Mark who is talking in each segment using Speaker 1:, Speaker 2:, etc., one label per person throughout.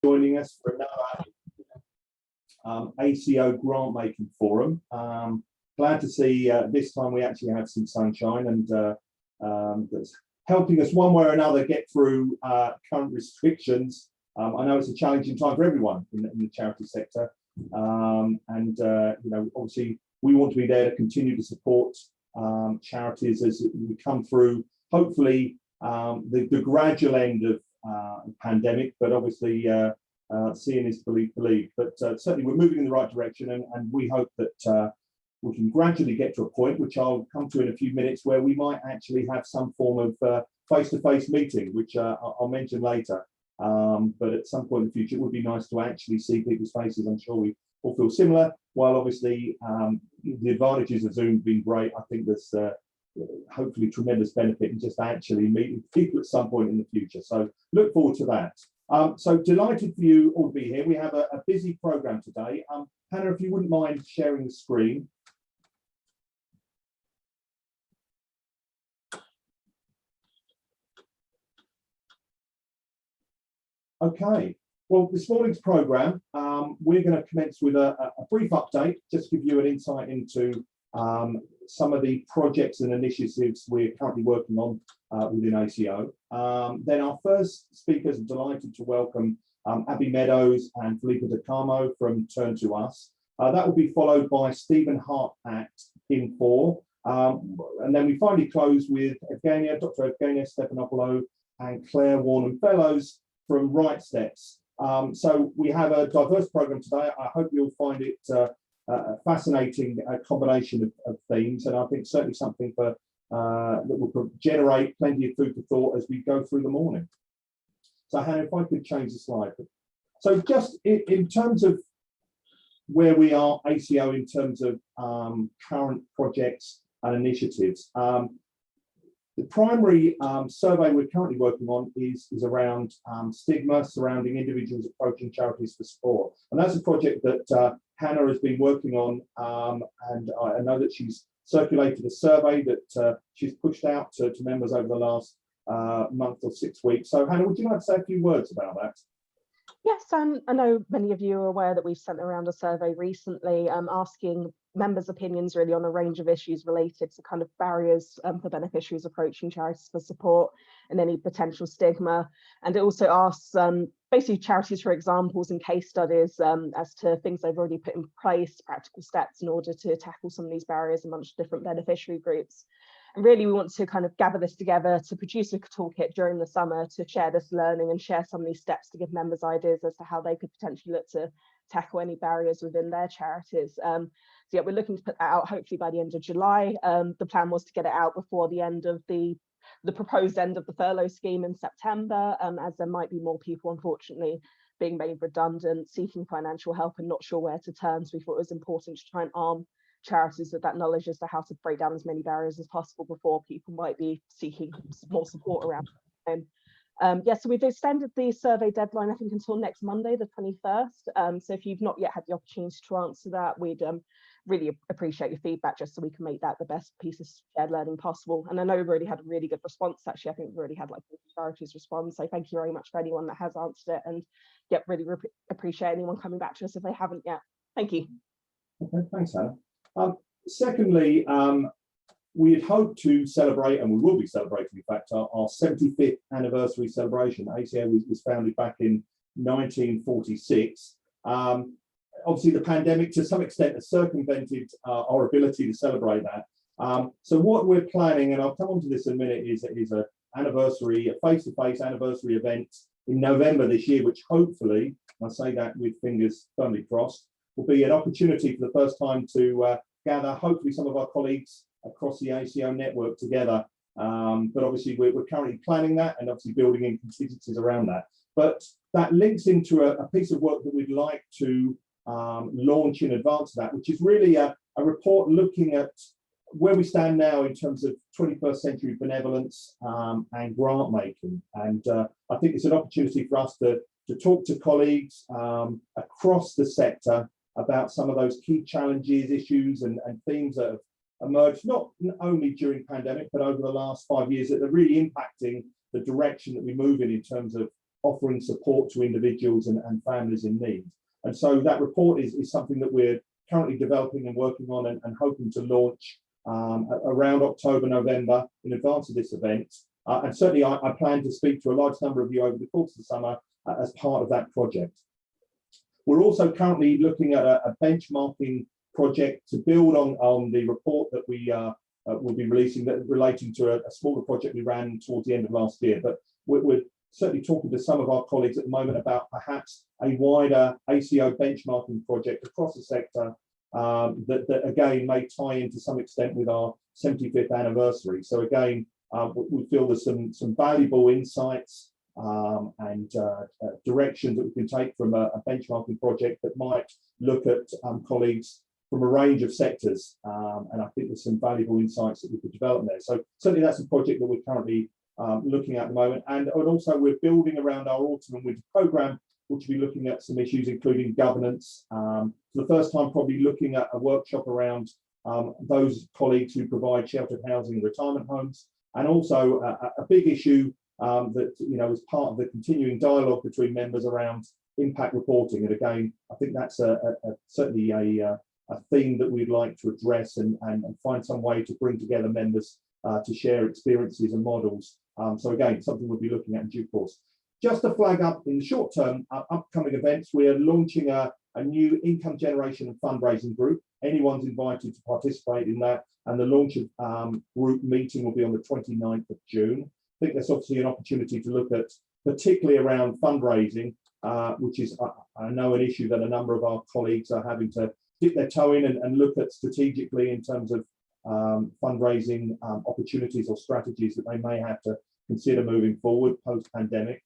Speaker 1: joining us for another ACO Grant Making Forum. Glad to see this time we actually have some sunshine, and that's helping us one way or another get through current restrictions. I know it's a challenging time for everyone in the charity sector, and you know, obviously we want to be there to continue to support charities as we come through, hopefully, the gradual end of pandemic, but obviously seeing is believe. But certainly we're moving in the right direction, and we hope that we can gradually get to a point, which I'll come to in a few minutes, where we might actually have some form of face-to-face meeting, which I'll mention later. But at some point in the future, it would be nice to actually see people's faces. I'm sure we all feel similar. While obviously the advantages of Zoom have been great, I think there's hopefully tremendous benefit in just actually meeting people at some point in the future. So look forward to that. So delighted for you all to be here. We have a busy program today. Hannah, if you wouldn't mind sharing the screen. Okay, well, this morning's programme, we're going to commence with a brief update, just give you an insight into some of the projects and initiatives we're currently working on within ACO. Then our first speakers are delighted to welcome Abby Meadows and Felipe De Carmo from Turn to Us. That will be followed by Stephen Hart at Pin4. And then we finally close with Dr. Evgenia Stephanopoulos and Claire Warnham Fellows from Rightsteps. So we have a diverse program today. I hope you'll find it a fascinating combination of themes, and I think certainly something for that will generate plenty of food for thought as we go through the morning. So Hannah, if I could change the slide. So just in terms of where we are, ACO, in terms of current projects and initiatives. The primary survey we're currently working on is around stigma surrounding individuals approaching charities for support. And that's a project that Hannah has been working on, and I know that she's circulated a survey that she's pushed out to members over the last month or 6 weeks. So Hannah, would you like to say a few words about that?
Speaker 2: Yes, I know many of you are aware that we've sent around a survey recently asking members' opinions really on a range of issues related to kind of barriers for beneficiaries approaching charities for support and any potential stigma. And it also asks basically charities for examples and case studies as to things they've already put in place, practical steps in order to tackle some of these barriers amongst different beneficiary groups. And really, we want to kind of gather this together to produce a toolkit during the summer to share this learning and share some of these steps to give members ideas as to how they could potentially look to tackle any barriers within their charities. So yeah, we're looking to put that out hopefully by the end of July. The plan was to get it out before the end of the proposed end of the furlough scheme in September, as there might be more people, unfortunately, being made redundant, seeking financial help and not sure where to turn. So we thought it was important to try and arm charities with that knowledge as to how to break down as many barriers as possible before people might be seeking more support around them. Yeah, so we've extended the survey deadline, I think, until next Monday, the 21st. So if you've not yet had the opportunity to answer that, we'd really appreciate your feedback, just so we can make that the best piece of shared learning possible. And I know we've already had a really good response, actually. I think we've already had like 50 charities respond. So thank you very much for anyone that has answered it. And yeah, really appreciate anyone coming back to us if they haven't yet. Thank you.
Speaker 1: Okay, thanks, Hannah. Secondly, we had hoped to celebrate, and we will be celebrating, in fact, our 75th anniversary celebration. ACO was founded back in 1946. Obviously, the pandemic, to some extent, has circumvented our ability to celebrate that. So what we're planning, and I'll come on to this in a minute, is a face-to-face anniversary event in November this year, which hopefully, and I say that with fingers firmly crossed, will be an opportunity for the first time to gather, hopefully, some of our colleagues across the ACO network together. But obviously, we're currently planning that and obviously building in contingencies around that. But that links into a piece of work that we'd like to launch in advance of that, which is really a report looking at where we stand now in terms of 21st century benevolence and grant making. And I think it's an opportunity for us to talk to colleagues across the sector about some of those key challenges, issues and themes that have emerged not only during pandemic, but over the last 5 years that are really impacting the direction that we move in terms of offering support to individuals and families in need. And so that report is something that we're currently developing and working on and hoping to launch around October, November in advance of this event. And certainly I plan to speak to a large number of you over the course of the summer as part of that project. We're also currently looking at a benchmarking project to build on the report that we will be releasing that relating to a smaller project we ran towards the end of last year. But we're certainly talking to some of our colleagues at the moment about perhaps a wider ACO benchmarking project across the sector that again may tie into some extent with our 75th anniversary. So again, we feel there's some valuable insights and directions that we can take from a benchmarking project that might look at colleagues from a range of sectors. And I think there's some valuable insights that we could develop there. So certainly that's a project that we're currently looking at the moment. And also we're building around our autumn and winter programme, which will be looking at some issues, including governance. For the first time, probably looking at a workshop around those colleagues who provide sheltered housing and retirement homes. And also a big issue that, is part of the continuing dialogue between members around impact reporting. And again, I think that's certainly a theme that we'd like to address and find some way to bring together members to share experiences and models. So again, something we'll be looking at in due course. Just to flag up in the short term, upcoming events, we are launching a new income generation and fundraising group. Anyone's invited to participate in that. And the launch of group meeting will be on the 29th of June. I think there's obviously an opportunity to look at, particularly around fundraising, which is, I know, an issue that a number of our colleagues are having to dip their toe in and look at strategically in terms of fundraising opportunities or strategies that they may have to consider moving forward post-pandemic.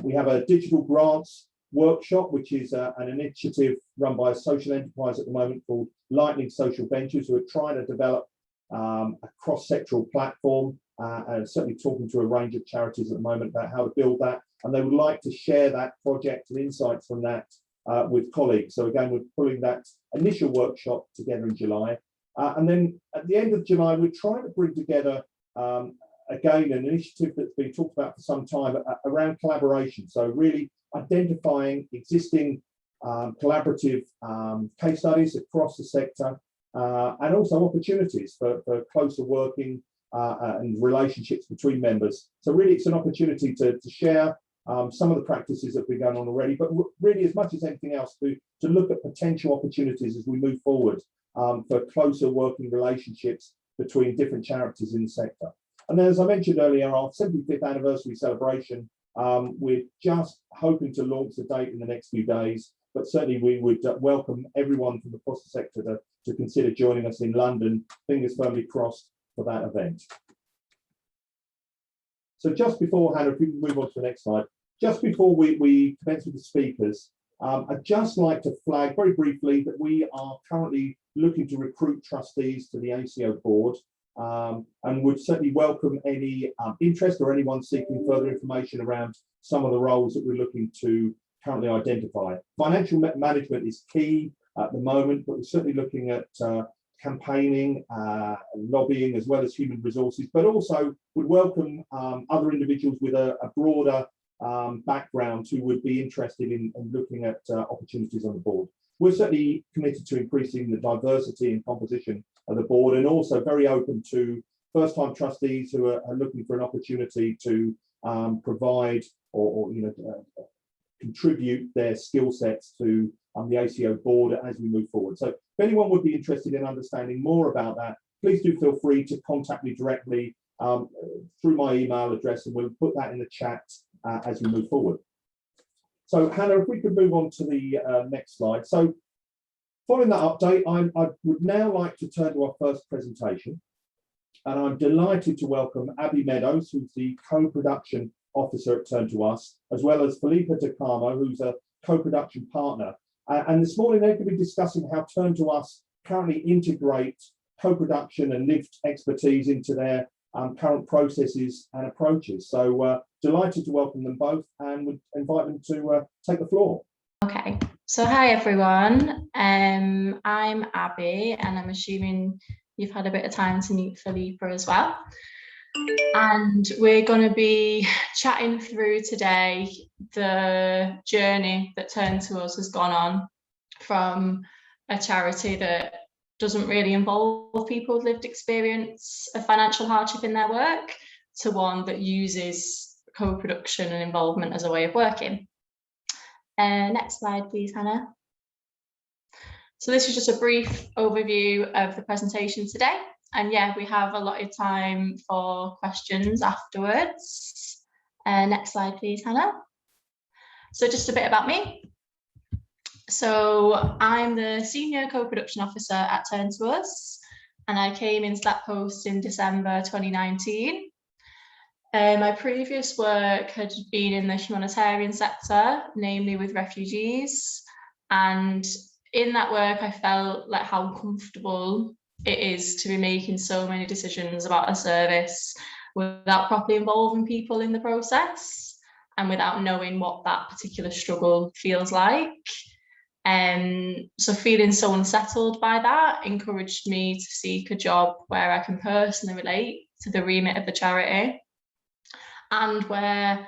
Speaker 1: We have a digital grants workshop, which is an initiative run by a social enterprise at the moment called Lightning Social Ventures, who are trying to develop a cross-sectoral platform and certainly talking to a range of charities at the moment about how to build that. And they would like to share that project and insights from that with colleagues. So again, we're pulling that initial workshop together in July. And then at the end of July, we're trying to bring together, again, an initiative that's been talked about for some time around collaboration. So really identifying existing collaborative case studies across the sector and also opportunities for closer working and relationships between members. So really it's an opportunity to share some of the practices that have been going on already, but really as much as anything else to look at potential opportunities as we move forward for closer working relationships between different charities in the sector. And then, as I mentioned earlier, our 75th anniversary celebration, we're just hoping to launch the date in the next few days, but certainly we would welcome everyone from across the sector to consider joining us in London, fingers firmly crossed, for that event. So just before, Hannah, if we can move on to the next slide, just before we commence with the speakers, I'd just like to flag very briefly that we are currently looking to recruit trustees to the ACO board and would certainly welcome any interest or anyone seeking further information around some of the roles that we're looking to currently identify. Financial management is key at the moment, but we're certainly looking at campaigning, lobbying, as well as human resources, but also would welcome other individuals with a broader background who would be interested in looking at opportunities on the board. We're certainly committed to increasing the diversity and composition of the board, and also very open to first-time trustees who are looking for an opportunity to provide or contribute their skill sets to the ACO board as we move forward. So if anyone would be interested in understanding more about that, please do feel free to contact me directly through my email address, and we'll put that in the chat as we move forward. So Hannah, if we could move on to the next slide. So following that update, I would now like to turn to our first presentation. And I'm delighted to welcome Abby Meadows, who's the co-production officer at Turn to Us, as well as Felipa DeCarmo, who's a co-production partner. And this morning they're going to be discussing how Turn to Us currently integrate co-production and lived expertise into their current processes and approaches. So delighted to welcome them both and would invite them to take the floor.
Speaker 3: Okay, so hi everyone. I'm Abby, and I'm assuming you've had a bit of time to meet Felipa as well. And we're going to be chatting through today the journey that Turn to Us has gone on from a charity that doesn't really involve people with lived experience of financial hardship in their work to one that uses co-production and involvement as a way of working. Next slide, please, Hannah. So this is just a brief overview of the presentation today. And yeah, we have allotted time for questions afterwards. Next slide, please, Hannah. So just a bit about me. So I'm the Senior Co-Production Officer at Turn to Us, and I came into that post in December 2019. My previous work had been in the humanitarian sector, namely with refugees. And in that work, I felt like how comfortable it is to be making so many decisions about a service without properly involving people in the process and without knowing what that particular struggle feels like. So feeling so unsettled by that encouraged me to seek a job where I can personally relate to the remit of the charity and where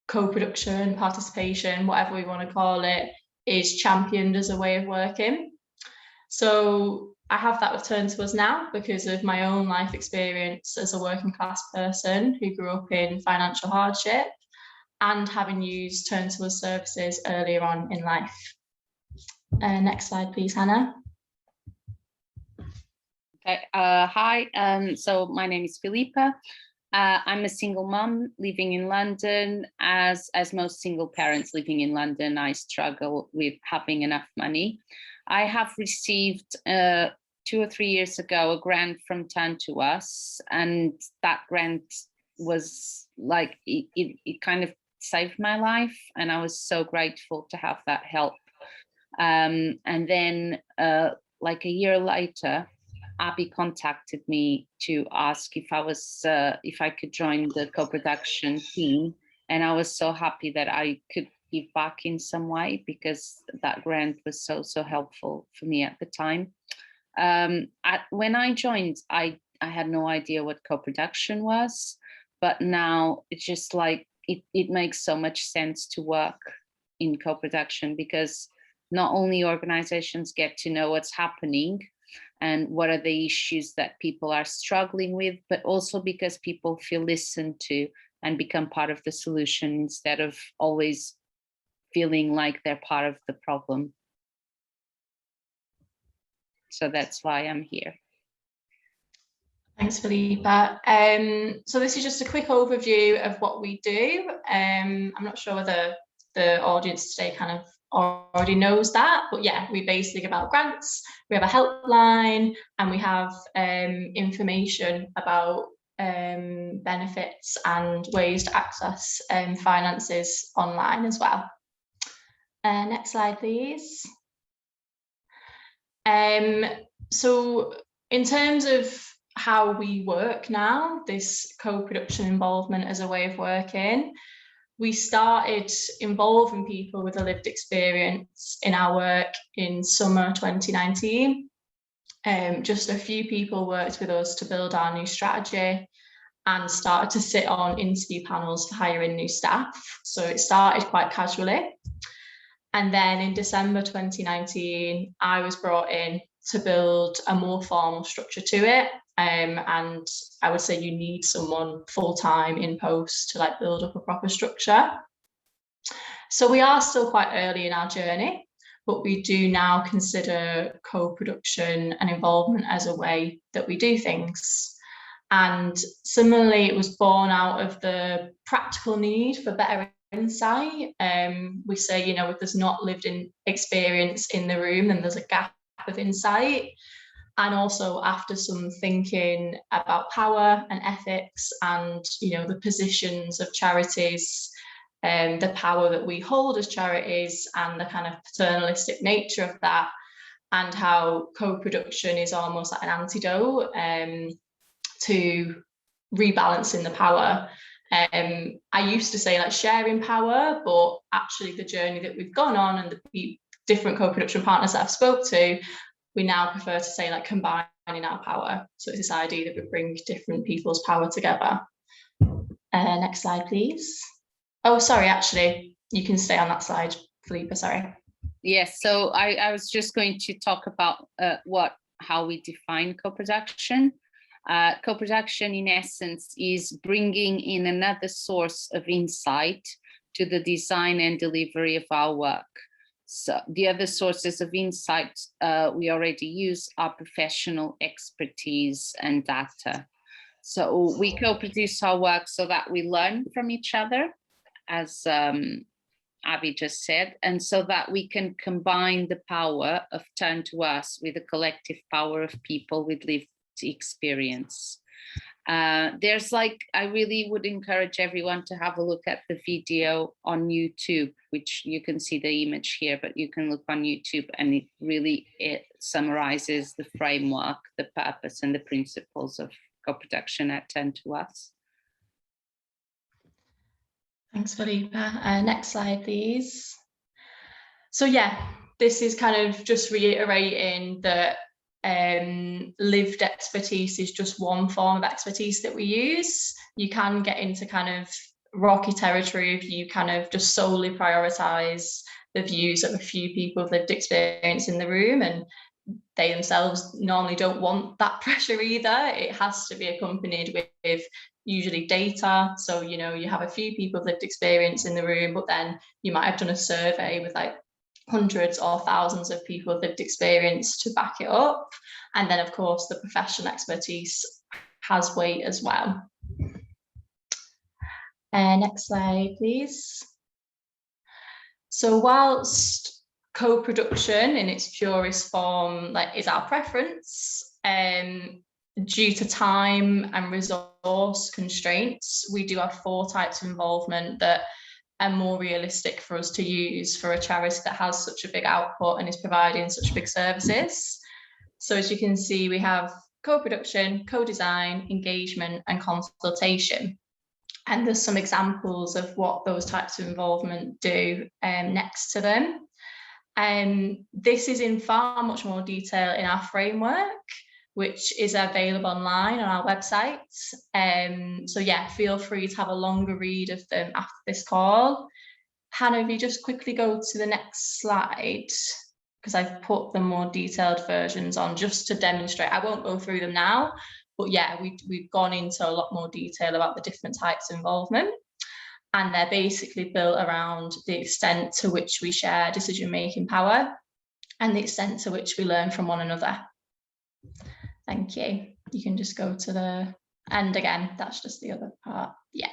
Speaker 3: co-production, participation, whatever we want to call it, is championed as a way of working. So I have that with Turn to Us now because of my own life experience as a working class person who grew up in financial hardship and having used Turn to Us services earlier on in life. Next slide, please, Hannah.
Speaker 4: Okay. Hi, so my name is Filipa. I'm a single mom living in London. As most single parents living in London, I struggle with having enough money. I have received 2 or 3 years ago a grant from Turn to Us, and that grant was like it kind of saved my life, and I was so grateful to have that help. And then like a year later, Abby contacted me to ask if I could join the co-production team, and I was so happy that I could give back in some way because that grant was so helpful for me at the time. When I joined, I had no idea what co-production was, but now it's just like it makes so much sense to work in co-production because not only organizations get to know what's happening and what are the issues that people are struggling with, but also because people feel listened to and become part of the solution instead of always feeling like they're part of the problem. So that's why I'm here.
Speaker 3: Thanks, Filipa. So this is just a quick overview of what we do. I'm not sure whether the audience today kind of already knows that, but yeah, we basically give out grants, we have a helpline, and we have information about benefits and ways to access finances online as well. Next slide, please. So in terms of how we work now, this co-production involvement as a way of working, we started involving people with a lived experience in our work in summer 2019. Just a few people worked with us to build our new strategy and started to sit on interview panels for hiring new staff. So it started quite casually. And then in December 2019, I was brought in to build a more formal structure to it. And I would say you need someone full-time in post to like build up a proper structure. So we are still quite early in our journey, but we do now consider co-production and involvement as a way that we do things. And similarly, it was born out of the practical need for better insight. We say, you know, if there's not lived in experience in the room, then there's a gap of insight. And also after some thinking about power and ethics and, you know, the positions of charities, the power that we hold as charities and the kind of paternalistic nature of that, and how co-production is almost like an antidote to rebalancing the power. I used to say like sharing power, but actually the journey that we've gone on and the different co-production partners that I've spoke to, we now prefer to say like combining our power. So it's this idea that we bring different people's power together. Next slide, please. Oh, sorry, actually, you can stay on that slide, Felipe, sorry.
Speaker 4: Yes, so I was just going to talk about how we define co-production. Co-production, in essence, is bringing in another source of insight to the design and delivery of our work. So the other sources of insight we already use are professional expertise and data. So we co-produce our work so that we learn from each other, as Abby just said, and so that we can combine the power of Turn to Us with the collective power of people with lived experience. There's I really would encourage everyone to have a look at the video on YouTube, which you can see the image here, but you can look on YouTube, and it summarizes the framework, the purpose, and the principles of co-production at Turn to Us.
Speaker 3: Thanks, Felipe. Next slide, please. So yeah, this is kind of just reiterating that lived expertise is just one form of expertise that we use. You can get into kind of rocky territory if you kind of just solely prioritize the views of a few people with lived experience in the room, and they themselves normally don't want that pressure either. It has to be accompanied with usually data. So, you know, you have a few people with lived experience in the room, but then you might have done a survey with like hundreds or thousands of people with lived experience to back it up. And then, of course, the professional expertise has weight as well. Next slide, please. So whilst co-production in its purest form is our preference, due to time and resource constraints, we do have 4 types of involvement that are more realistic for us to use for a charity that has such a big output and is providing such big services. So as you can see, we have co-production, co-design, engagement, and consultation. And there's some examples of what those types of involvement do next to them. This is in far much more detail in our framework, which is available online on our website. So yeah, feel free to have a longer read of them after this call. Hannah, if you just quickly go to the next slide, because I've put the more detailed versions on just to demonstrate. I won't go through them now, but yeah, we've gone into a lot more detail about the different types of involvement. And they're basically built around the extent to which we share decision-making power and the extent to which we learn from one another. Thank you. You can just go to the end again. That's just the other part. Yeah.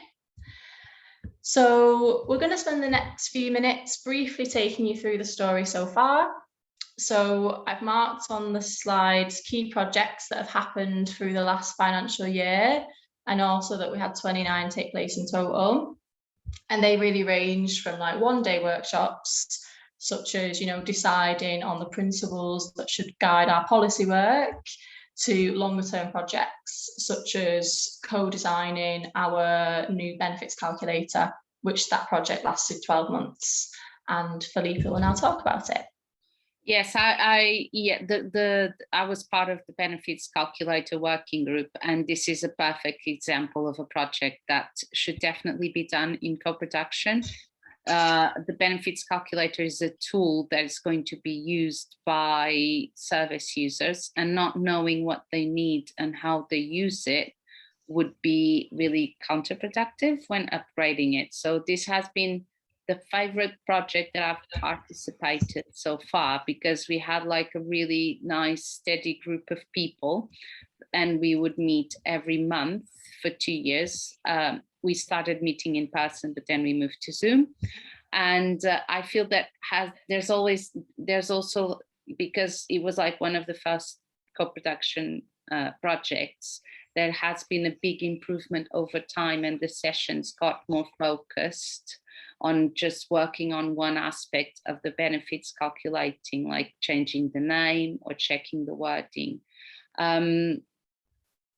Speaker 3: So we're going to spend the next few minutes briefly taking you through the story so far. So I've marked on the slides key projects that have happened through the last financial year, and also that we had 29 take place in total. And they really ranged from one-day workshops, such as, deciding on the principles that should guide our policy work, to longer-term projects, such as co-designing our new benefits calculator, which that project lasted 12 months. And Felipe will now talk about it.
Speaker 4: Yes, I was part of the benefits calculator working group, and this is a perfect example of a project that should definitely be done in co-production. The benefits calculator is a tool that is going to be used by service users, and not knowing what they need and how they use it would be really counterproductive when upgrading it. So this has been the favorite project that I've participated so far, because we had a really nice, steady group of people, and we would meet every month for 2 years. We started meeting in person, but then we moved to Zoom. And I feel that there's also, because it was one of the first co-production projects, there has been a big improvement over time, and the sessions got more focused on just working on one aspect of the benefits calculating, like changing the name or checking the wording.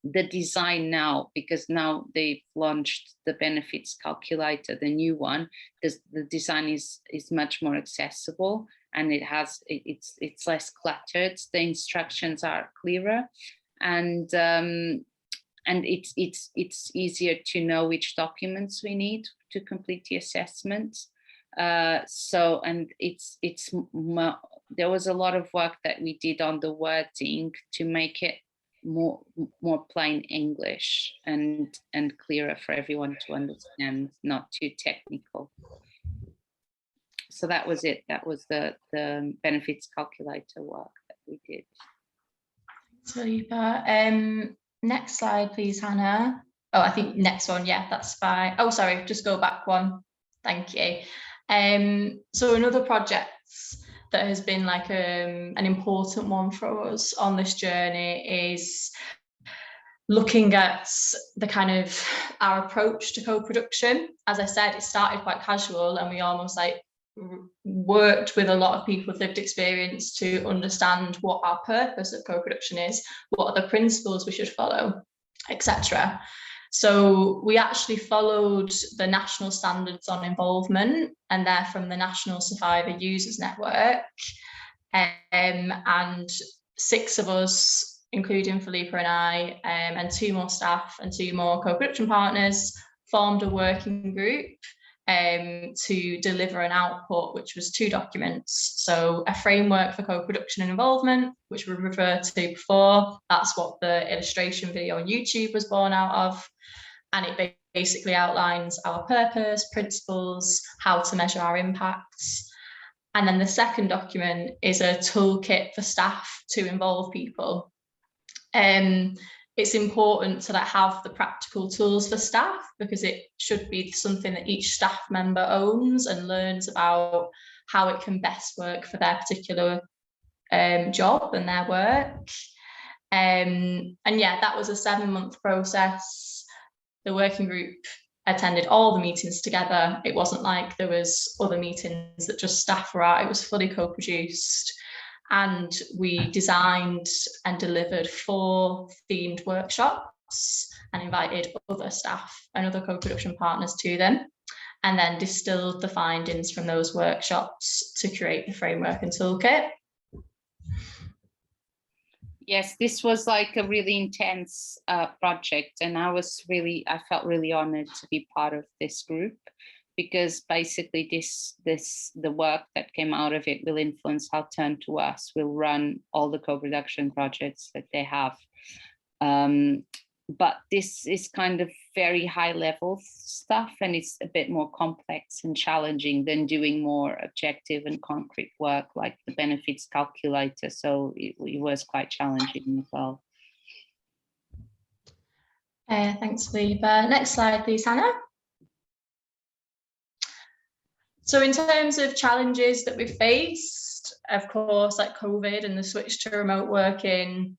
Speaker 4: The design now, because now they've launched the benefits calculator, the new one, the design is much more accessible, and it's less cluttered. The instructions are clearer, and and it's easier to know which documents we need to complete the assessment. So, and there was a lot of work that we did on the wording to make it more plain English and clearer for everyone to understand, not too technical. So that was it. That was the benefits calculator work that we did.
Speaker 3: Super. Next slide, please, Hannah. Oh, I think next one. Yeah, that's fine. Oh, sorry, just go back one. Thank you. So another project that has been like an important one for us on this journey is looking at the kind of our approach to co-production. As I said, it started quite casual, and we almost like worked with a lot of people with lived experience to understand what our purpose of co-production is, what are the principles we should follow, etc. So we actually followed the national standards on involvement, and they're from the National Survivor Users Network. And 6 of us, including Philippa and I, and 2 more staff and 2 more co-production partners, formed a working group to deliver an output, which was 2 documents. So a framework for co-production and involvement, which we referred to before. That's what the illustration video on YouTube was born out of. And it basically outlines our purpose, principles, how to measure our impacts. And then the second document is a toolkit for staff to involve people. It's important to have the practical tools for staff, because it should be something that each staff member owns and learns about how it can best work for their particular job and their work. And yeah, that was a 7-month process. The working group attended all the meetings together. It wasn't like there was other meetings that just staff were at. It was fully co-produced. And we designed and delivered 4 themed workshops and invited other staff and other co-production partners to them, and then distilled the findings from those workshops to create the framework and toolkit.
Speaker 4: Yes, this was like a really intense project, and I felt really honored to be part of this group, because basically the work that came out of it will influence how Turn to Us will run all the co-production projects that they have. But this is kind of very high level stuff, and it's a bit more complex and challenging than doing more objective and concrete work like the benefits calculator. So it was quite challenging as well.
Speaker 3: Thanks, Philippa. Next slide, please, Hannah. So in terms of challenges that we faced, of course, like COVID and the switch to remote working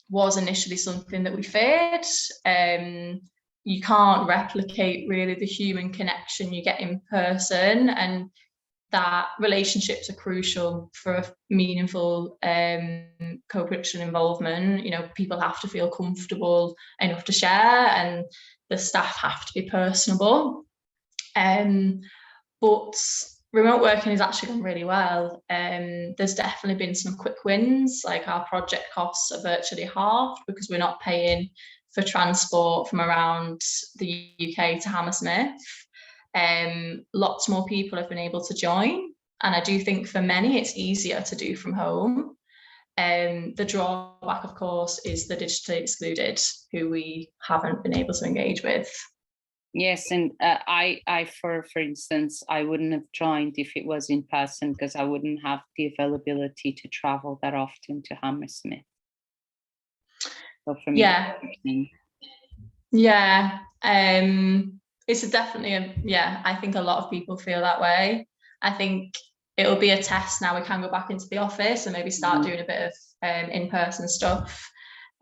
Speaker 3: was initially something that we feared. You can't replicate really the human connection you get in person, and that relationships are crucial for a meaningful co-production involvement. You know, people have to feel comfortable enough to share, and the staff have to be personable. But remote working has actually gone really well. There's definitely been some quick wins, like our project costs are virtually halved because we're not paying for transport from around the UK to Hammersmith. Lots more people have been able to join, and I do think for many it's easier to do from home. The drawback, of course, is the digitally excluded, who we haven't been able to engage with.
Speaker 4: Yes, and I for instance, I wouldn't have joined if it was in person, because I wouldn't have the availability to travel that often to Hammersmith. So for me,
Speaker 3: it's definitely I think a lot of people feel that way. I think it'll be a test now. We can go back into the office and maybe start doing a bit of in-person stuff.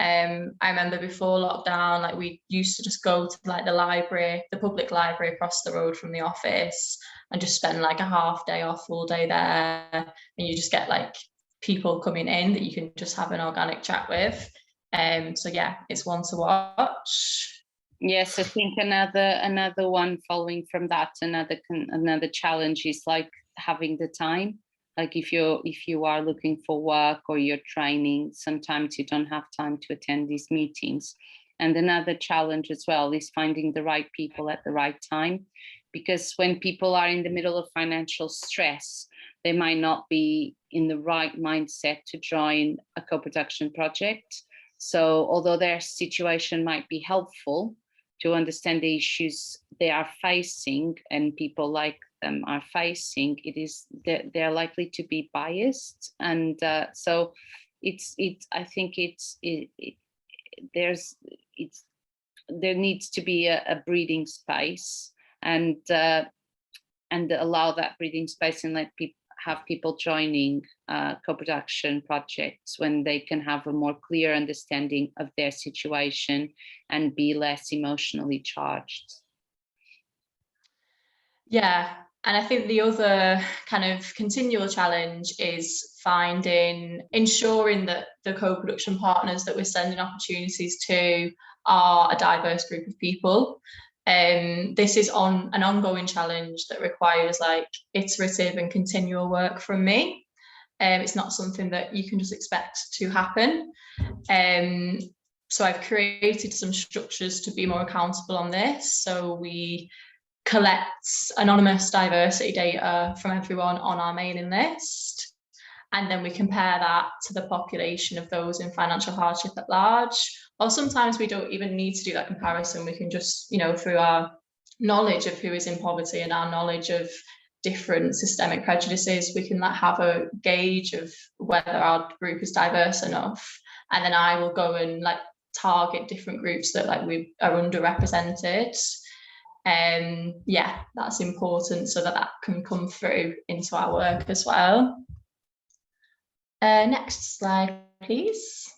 Speaker 3: I remember before lockdown, like we used to just go to like the library, the public library across the road from the office, and just spend like a half day or full day there, and you just get like people coming in that you can just have an organic chat with. So yeah, it's one to watch.
Speaker 4: Yes, I think another one following from that, another challenge is like having the time. Like if you are looking for work or you're training, sometimes you don't have time to attend these meetings. And another challenge as well is finding the right people at the right time, because when people are in the middle of financial stress, they might not be in the right mindset to join a co-production project. So although their situation might be helpful to understand the issues they are facing and people like them are facing, they're likely to be biased. And so there needs to be a breathing space, and allow that breathing space, and have people joining co-production projects when they can have a more clear understanding of their situation and be less emotionally charged.
Speaker 3: Yeah, and I think the other kind of continual challenge is ensuring that the co-production partners that we're sending opportunities to are a diverse group of people. This is an ongoing challenge that requires like iterative and continual work from me. It's not something that you can just expect to happen. So I've created some structures to be more accountable on this. So we collect anonymous diversity data from everyone on our mailing list, and then we compare that to the population of those in financial hardship at large. Or sometimes we don't even need to do that comparison. We can just, through our knowledge of who is in poverty and our knowledge of different systemic prejudices, we can have a gauge of whether our group is diverse enough. And then I will go and target different groups that we are underrepresented. Yeah, that's important so that can come through into our work as well. Next slide, please.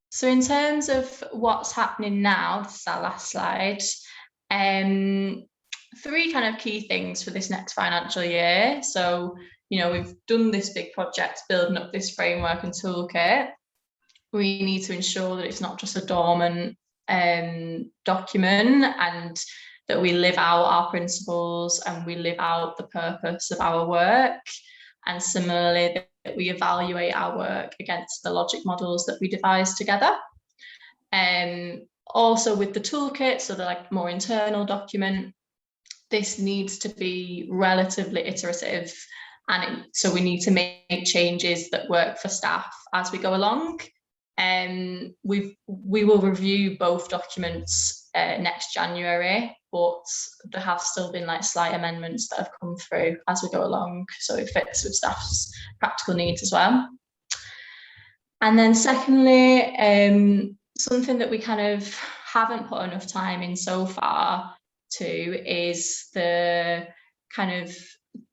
Speaker 3: So in terms of what's happening now, this is our last slide. 3 kind of key things for this next financial year. So, we've done this big project building up this framework and toolkit. We need to ensure that it's not just a dormant document, and that we live out our principles and we live out the purpose of our work. And similarly, that we evaluate our work against the logic models that we devised together. Also with the toolkit, so the more internal document, this needs to be relatively iterative. And so we need to make changes that work for staff as we go along. We will review both documents next January, but there have still been slight amendments that have come through as we go along, so it fits with staff's practical needs as well. And then secondly, something that we kind of haven't put enough time in so far to is the kind of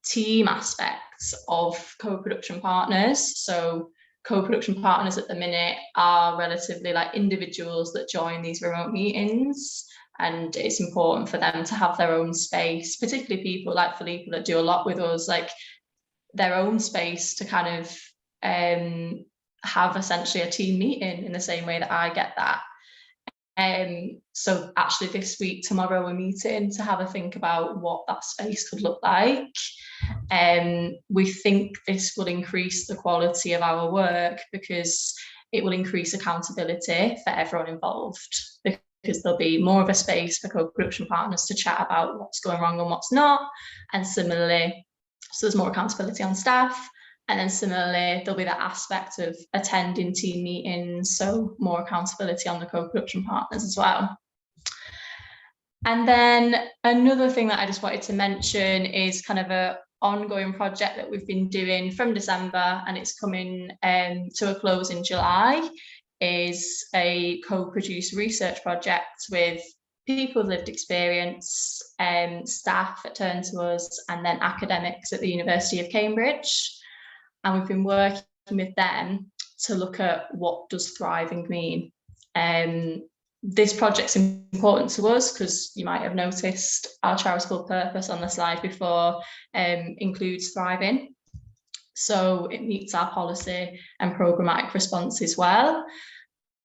Speaker 3: team aspects of co-production partners. So co-production partners at the minute are relatively individuals that join these remote meetings, and it's important for them to have their own space, particularly people like Philippa that do a lot with us, their own space to kind of have essentially a team meeting in the same way that I get that. So actually this week, tomorrow, we're meeting to have a think about what that space could look like. We think this will increase the quality of our work because it will increase accountability for everyone involved, because there'll be more of a space for co-production partners to chat about what's going wrong and what's not. And similarly, so there's more accountability on staff. And then similarly, there'll be that aspect of attending team meetings, so more accountability on the co-production partners as well. And then another thing that I just wanted to mention is kind of an ongoing project that we've been doing from December, and it's coming to a close in July, is a co-produced research project with people with lived experience, staff that turn to us, and then academics at the University of Cambridge. And we've been working with them to look at what does thriving mean. This project's important to us because you might have noticed our charitable purpose on the slide before includes thriving. So it meets our policy and programmatic responses well.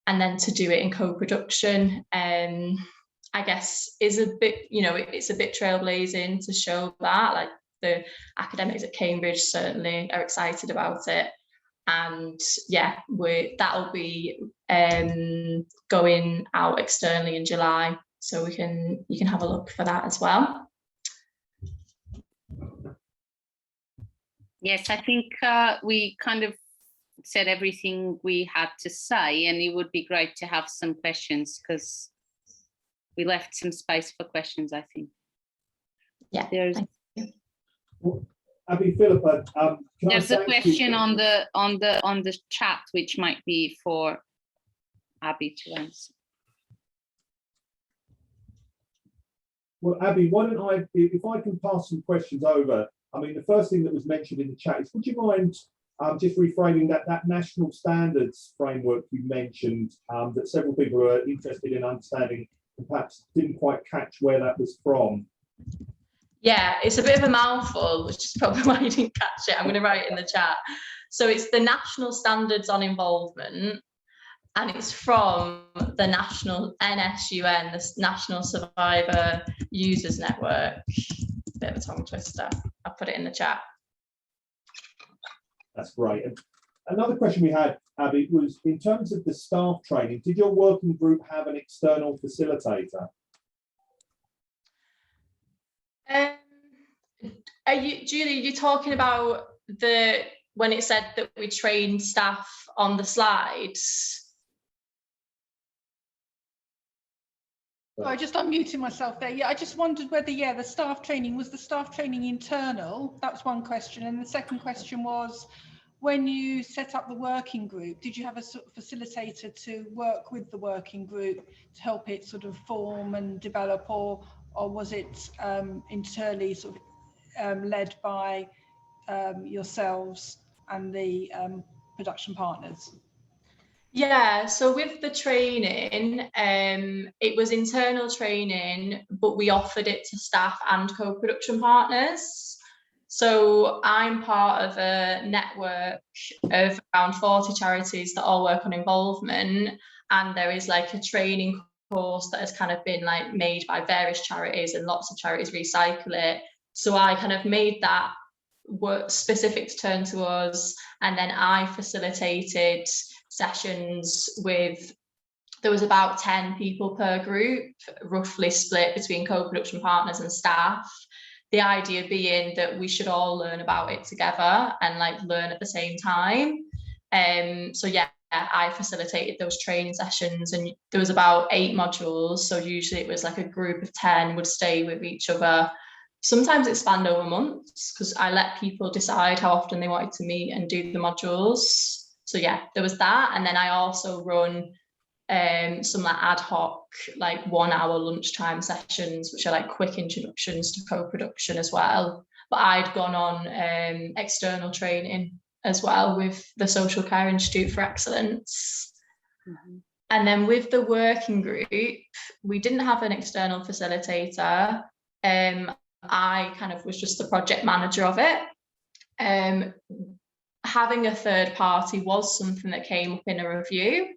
Speaker 3: And then to do it in co-production, I guess is a bit, it's a bit trailblazing to show that, the academics at Cambridge certainly are excited about it. And yeah, that'll be going out externally in July, so you can have a look for that as well.
Speaker 4: Yes, I think we kind of said everything we had to say, and it would be great to have some questions, because we left some space for questions, I think.
Speaker 3: Yeah,
Speaker 4: there's
Speaker 1: Well, Abby, Philippa,
Speaker 4: there's a question on the chat which might be for Abby to answer.
Speaker 1: Well, Abby, why don't I, if I can pass some questions over. I mean, the first thing that was mentioned in the chat is, would you mind just reframing that national standards framework you mentioned, that several people are interested in understanding and perhaps didn't quite catch where that was from?
Speaker 3: Yeah, it's a bit of a mouthful, which is probably why you didn't catch it. I'm going to write it in the chat. So it's the National Standards on Involvement, and it's from the National NSUN, the National Survivor Users Network. Bit of a tongue twister. I'll put it in the chat.
Speaker 1: That's great. And another question we had, Abby, was in terms of the staff training, did your working group have an external facilitator?
Speaker 3: Are you, Julie, you're talking about when it said that we trained staff on the slides?
Speaker 5: I just unmuted myself there. Yeah, I just wondered whether, the staff training, was the staff training internal? That was one question. And the second question was, when you set up the working group, did you have a sort of facilitator to work with the working group to help it sort of form and develop, or was it internally sort of led by yourselves and the production partners?
Speaker 3: Yeah, so with the training, it was internal training, but we offered it to staff and co-production partners. So I'm part of a network of around 40 charities that all work on involvement, and there is like a training course that has kind of been like made by various charities, and lots of charities recycle it. So I kind of made that work specific to turn to us, and then I facilitated sessions with, there was about 10 people per group, roughly split between co-production partners and staff. The idea being that we should all learn about it together and like learn at the same time. So yeah, I facilitated those training sessions, and there was about 8 modules. So usually it was like a group of 10 would stay with each other. Sometimes it spanned over months, because I let people decide how often they wanted to meet and do the modules. So yeah, there was that. And then I also run some like ad hoc, like 1 hour lunchtime sessions, which are like quick introductions to co-production as well. But I'd gone on external training as well with the Social Care Institute for Excellence. Mm-hmm. And then with the working group, we didn't have an external facilitator. I kind of was just the project manager of it. Having a third party was something that came up in a review.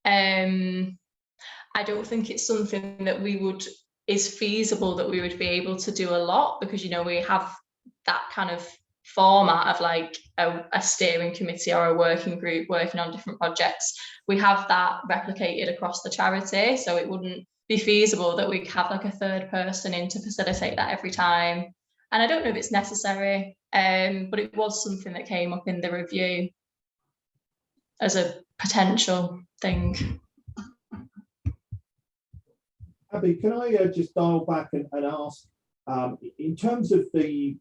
Speaker 3: I don't think it's something that is feasible that we would be able to do a lot, because, you know, we have that kind of format of like a steering committee or a working group working on different projects. We have that replicated across the charity, so it wouldn't be feasible that we have like a third person in to facilitate that every time. And I don't know if it's necessary, but it was something that came up in the review as a potential thing.
Speaker 1: Abby, can I just dial back and ask, in terms of the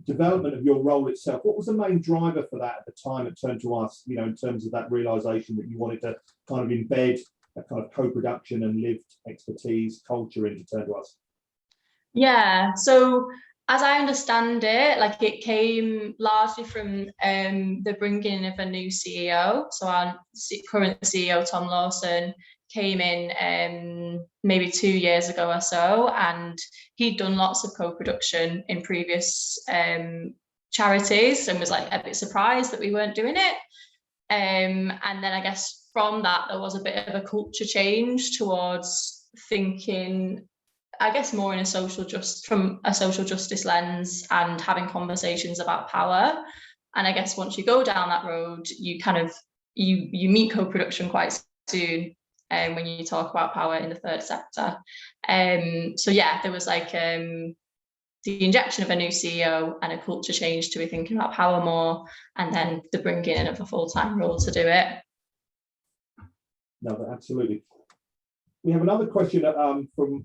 Speaker 1: development of your role itself, what was the main driver for that at the time it turned to us, you know, in terms of that realization that you wanted to kind of embed a kind of co-production and lived expertise culture into Turn to Us?
Speaker 3: Yeah, so as I understand it, like it came largely from the bringing in of a new CEO. So our current CEO, Tom Lawson, came in maybe 2 years ago or so, and he'd done lots of co-production in previous charities and was like a bit surprised that we weren't doing it. And then I guess from that, there was a bit of a culture change towards thinking, I guess, more in from a social justice lens and having conversations about power. And I guess once you go down that road, you kind of, you meet co-production quite soon when you talk about power in the third sector. So yeah, there was like the injection of a new CEO and a culture change to be thinking about power more, and then the bringing in of a full-time role to do it.
Speaker 1: No, absolutely. We have another question from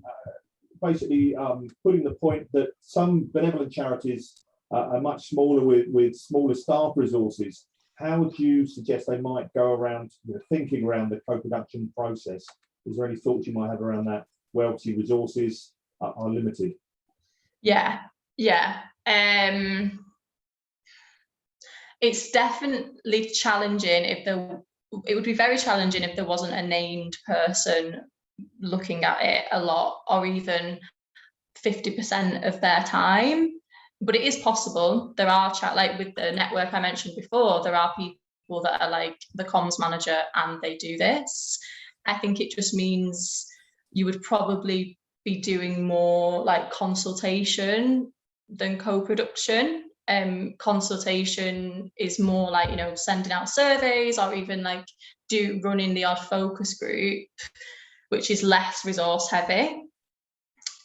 Speaker 1: basically putting the point that some benevolent charities are much smaller with smaller staff resources. How would you suggest they might go around thinking around the co-production process? Is there any thoughts you might have around that, where obviously resources are limited?
Speaker 3: Yeah. It's definitely challenging it would be very challenging if there wasn't a named person looking at it a lot, or even 50% of their time. But it is possible. There are like with the network I mentioned before, there are people that are like the comms manager and they do this. I think it just means you would probably be doing more like consultation than co-production. Consultation is more like, sending out surveys, or even like running the odd focus group, which is less resource heavy.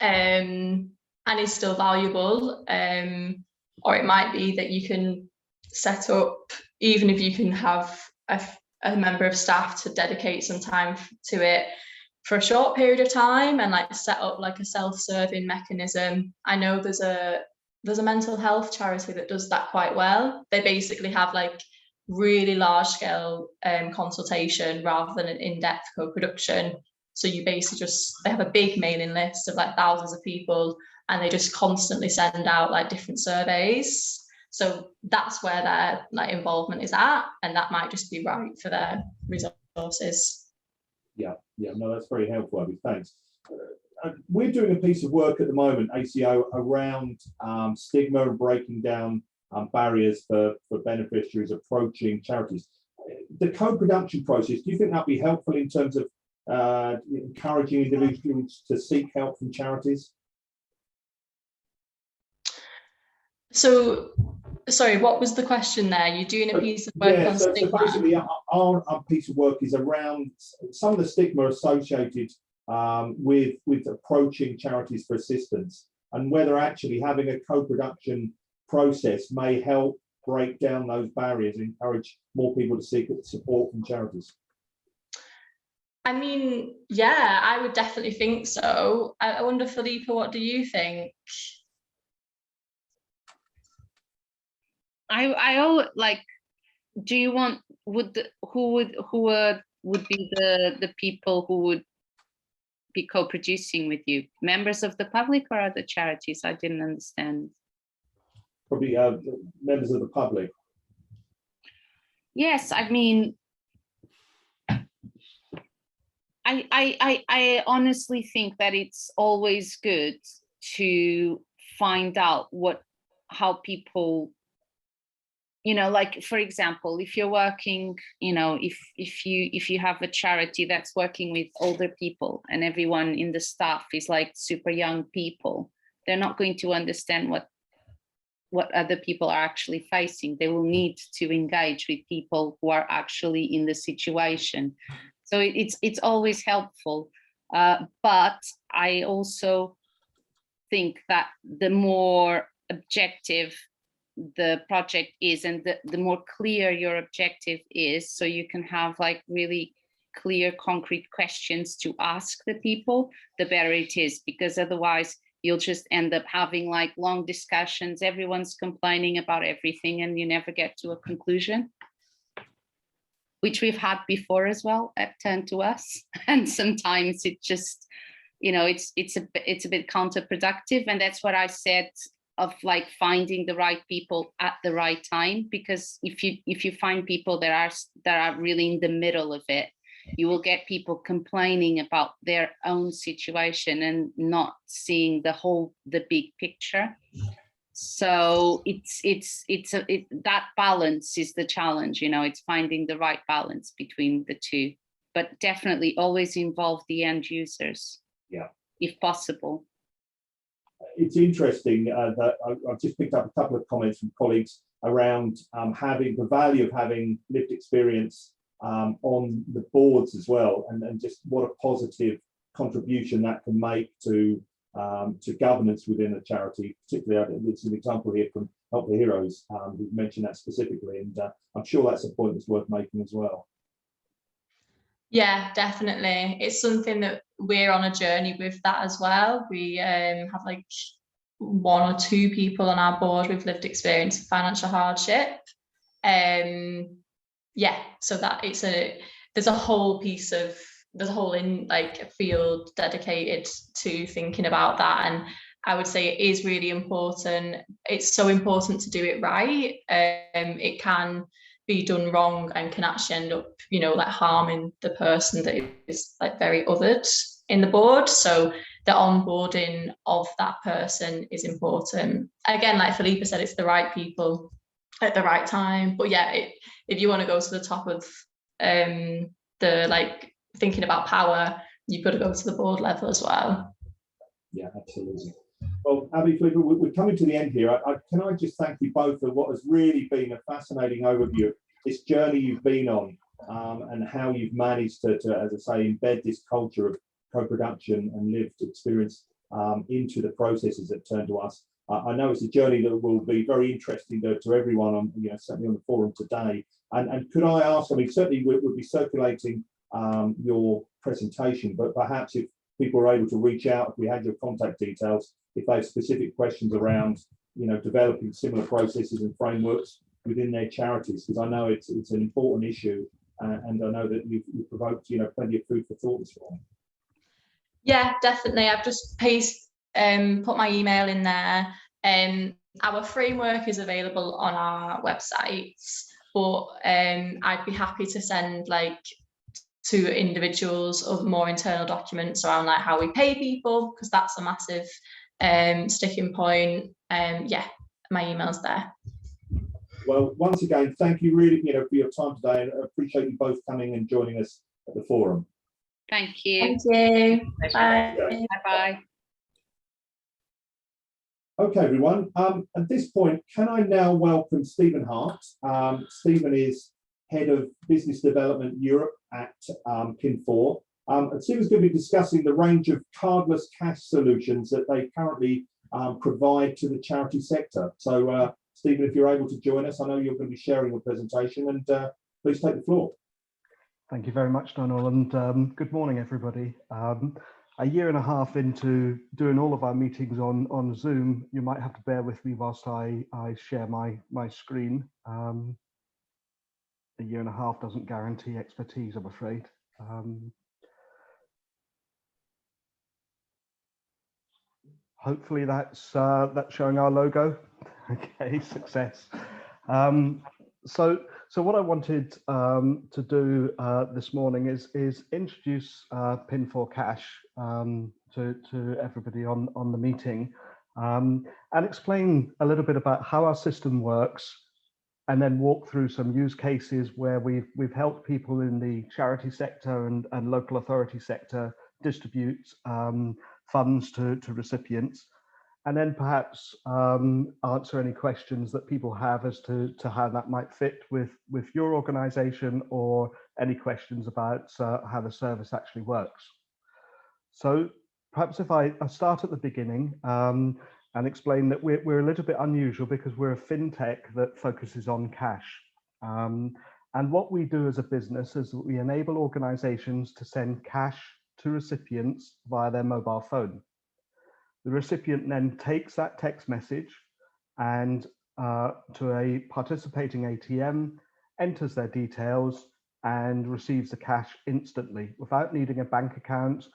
Speaker 3: And is still valuable, or it might be that you can set up, even if you can have a member of staff to dedicate some time to it for a short period of time, and like set up like a self-serving mechanism. I know there's a mental health charity that does that quite well. They basically have like really large scale consultation rather than an in-depth co-production. So you basically they have a big mailing list of like thousands of people, and they just constantly send out like different surveys. So that's where their like involvement is at, and that might just be right for their resources.
Speaker 1: Yeah, no, that's very helpful, Abby, thanks. We're doing a piece of work at the moment, ACO, around stigma and breaking down barriers for beneficiaries approaching charities. The co-production process, do you think that'd be helpful in terms of encouraging individuals to seek help from charities?
Speaker 3: So, sorry, what was the question there? You're doing a piece of work on stigma?
Speaker 1: So basically our piece of work is around some of the stigma associated with approaching charities for assistance, and whether actually having a co-production process may help break down those barriers and encourage more people to seek support from charities.
Speaker 3: I mean, yeah, I would definitely think so. I wonder, Philippa, what do you think?
Speaker 4: I always like, do you want, who would be the people who would be co-producing with you? Members of the public or other charities? I didn't understand.
Speaker 1: Probably members of the public.
Speaker 4: Yes, I mean, I honestly think that it's always good to find out how people, like, for example, if you're working, if you have a charity that's working with older people and everyone in the staff is like super young people, they're not going to understand what other people are actually facing. They will need to engage with people who are actually in the situation. So it's always helpful. But I also think that the more objective the project is, and the more clear your objective is, so you can have like really clear, concrete questions to ask the people, the better it is, because otherwise you'll just end up having like long discussions. Everyone's complaining about everything and you never get to a conclusion, which we've had before as well at Turn to Us. And sometimes it just, it's a bit counterproductive. And that's what I said of like finding the right people at the right time, because if you find people that are really in the middle of it, you will get people complaining about their own situation and not seeing the big picture. So that balance is the challenge, it's finding the right balance between the two, but definitely always involve the end users, if possible. It's
Speaker 1: interesting that I've just picked up a couple of comments from colleagues around having the value of having lived experience on the boards as well, and just what a positive contribution that can make to governance within a charity. Particularly, it's an example here from Help the Heroes, who mentioned that specifically, and I'm sure that's a point that's worth making as well.
Speaker 3: Yeah, definitely. It's something that we're on a journey with that as well. We have like 1 or 2 people on our board with lived experience of financial hardship. Yeah, so that there's a whole in like a field dedicated to thinking about that, and I would say it is really important. It's so important to do it right. It can be done wrong and can actually end up, you know, like harming the person that is like very othered in the board. So the onboarding of that person is important. Again, like Philippa said, it's the right people at the right time. But yeah, if you want to go to the top of the like thinking about power, you've got to go to the board level as well.
Speaker 1: Yeah, absolutely. Well, Abby, Philippa, we're coming to the end here. Can I just thank you both for what has really been a fascinating overview of this journey you've been on, and how you've managed to, as I say, embed this culture of co-production and lived experience into the processes that turn to us. I know it's a journey that will be very interesting to everyone, on, you know, certainly on the forum today. And could I ask, I mean, certainly we'll be circulating your presentation, but perhaps if people are able to reach out, if we had your contact details, if they have specific questions around, you know, developing similar processes and frameworks within their charities, because I know it's an important issue, and I know that you've provoked, you know, plenty of food for thought this morning.
Speaker 3: Yeah, definitely. I've just put my email in there. Our framework is available on our websites, but I'd be happy to send like to individuals of more internal documents around like how we pay people, because that's a massive sticking point. Yeah, my email's there.
Speaker 1: Well, once again, thank you really, you know, for your time today, and I appreciate you both coming and joining us at the forum.
Speaker 4: Thank you.
Speaker 3: Thank you. Bye.
Speaker 4: Bye-bye.
Speaker 1: Okay, everyone. At this point, can I now welcome Stephen Hart? Stephen is Head of Business Development Europe at Kin4. And Stephen's going to be discussing the range of cardless cash solutions that they currently provide to the charity sector. So, Stephen, if you're able to join us, I know you're going to be sharing your presentation, and please take the floor.
Speaker 6: Thank you very much, Donald, and good morning, everybody. A year and a half into doing all of our meetings on Zoom, you might have to bear with me whilst I share my screen. A year and a half doesn't guarantee expertise, I'm afraid. Hopefully that's showing our logo. Okay, success. So what I wanted to do this morning is introduce Pin4 Cash to everybody on the meeting, and explain a little bit about how our system works, and then walk through some use cases where we've helped people in the charity sector and local authority sector distribute funds to recipients. And then perhaps answer any questions that people have as to how that might fit with your organisation, or any questions about how the service actually works. So perhaps if I start at the beginning and explain that we're a little bit unusual because we're a fintech that focuses on cash. And what we do as a business is that we enable organisations to send cash to recipients via their mobile phone. The recipient then takes that text message and to a participating ATM, enters their details, and receives the cash instantly without needing a bank account,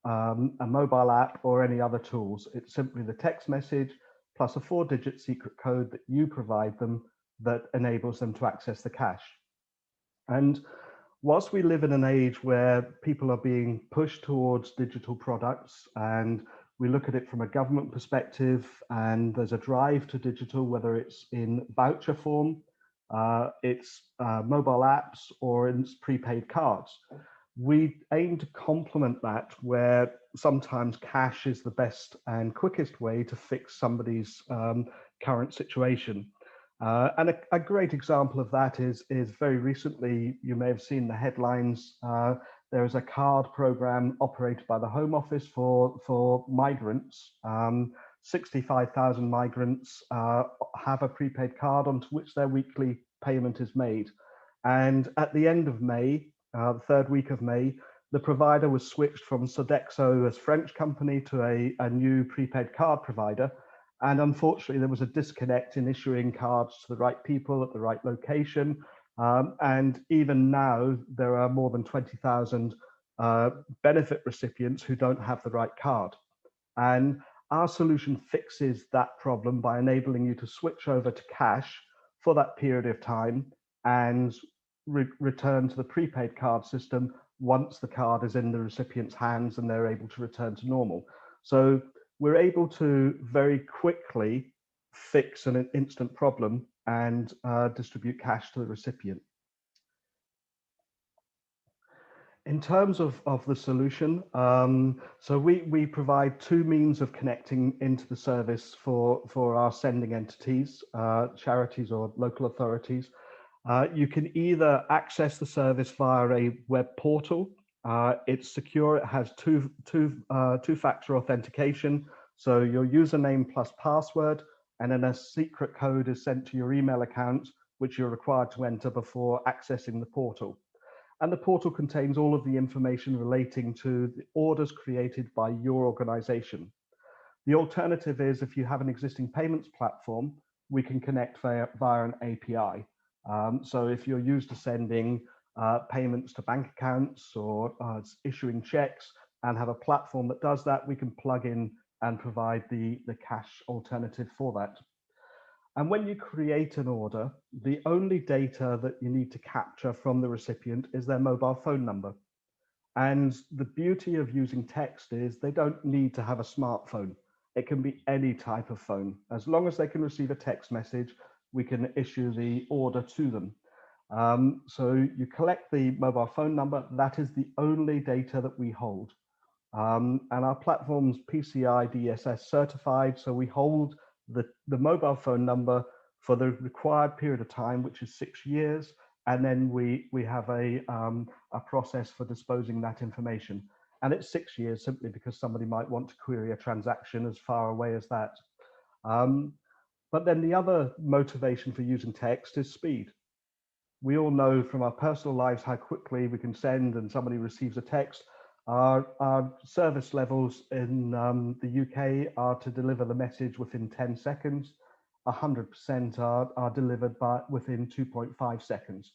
Speaker 6: a mobile app, or any other tools. It's simply the text message plus a 4-digit secret code that you provide them that enables them to access the cash. And whilst we live in an age where people are being pushed towards digital products, and we look at it from a government perspective, and there's a drive to digital, whether it's in voucher form, it's mobile apps, or it's prepaid cards. We aim to complement that, where sometimes cash is the best and quickest way to fix somebody's current situation. And a great example of that is very recently, you may have seen the headlines, there is a card program operated by the Home Office for migrants. 65,000 migrants have a prepaid card onto which their weekly payment is made. And at the end of May, the third week of May, the provider was switched from Sodexo, as French company, to a new prepaid card provider. And unfortunately, there was a disconnect in issuing cards to the right people at the right location. And even now, there are more than 20,000 benefit recipients who don't have the right card. And our solution fixes that problem by enabling you to switch over to cash for that period of time and return to the prepaid card system once the card is in the recipient's hands and they're able to return to normal. So we're able to very quickly fix an instant problem and distribute cash to the recipient. In terms of the solution, so we provide two means of connecting into the service for our sending entities, charities or local authorities. You can either access the service via a web portal. It's secure. It has two-factor authentication. So your username plus password, and then a secret code is sent to your email account, which you're required to enter before accessing the portal. And the portal contains all of the information relating to the orders created by your organization. The alternative is, if you have an existing payments platform, we can connect via an API. So if you're used to sending payments to bank accounts or issuing checks and have a platform that does that, we can plug in and provide the cash alternative for that. And when you create an order, the only data that you need to capture from the recipient is their mobile phone number. And the beauty of using text is they don't need to have a smartphone. It can be any type of phone. As long as they can receive a text message, we can issue the order to them. So you collect the mobile phone number. That is the only data that we hold. And our platform's PCI DSS certified, so we hold the mobile phone number for the required period of time, which is 6 years, and then we have a process for disposing that information. And it's 6 years simply because somebody might want to query a transaction as far away as that. But then the other motivation for using text is speed. We all know from our personal lives how quickly we can send and somebody receives a text. Our service levels in the UK are to deliver the message within 10 seconds. 100% are delivered within 2.5 seconds,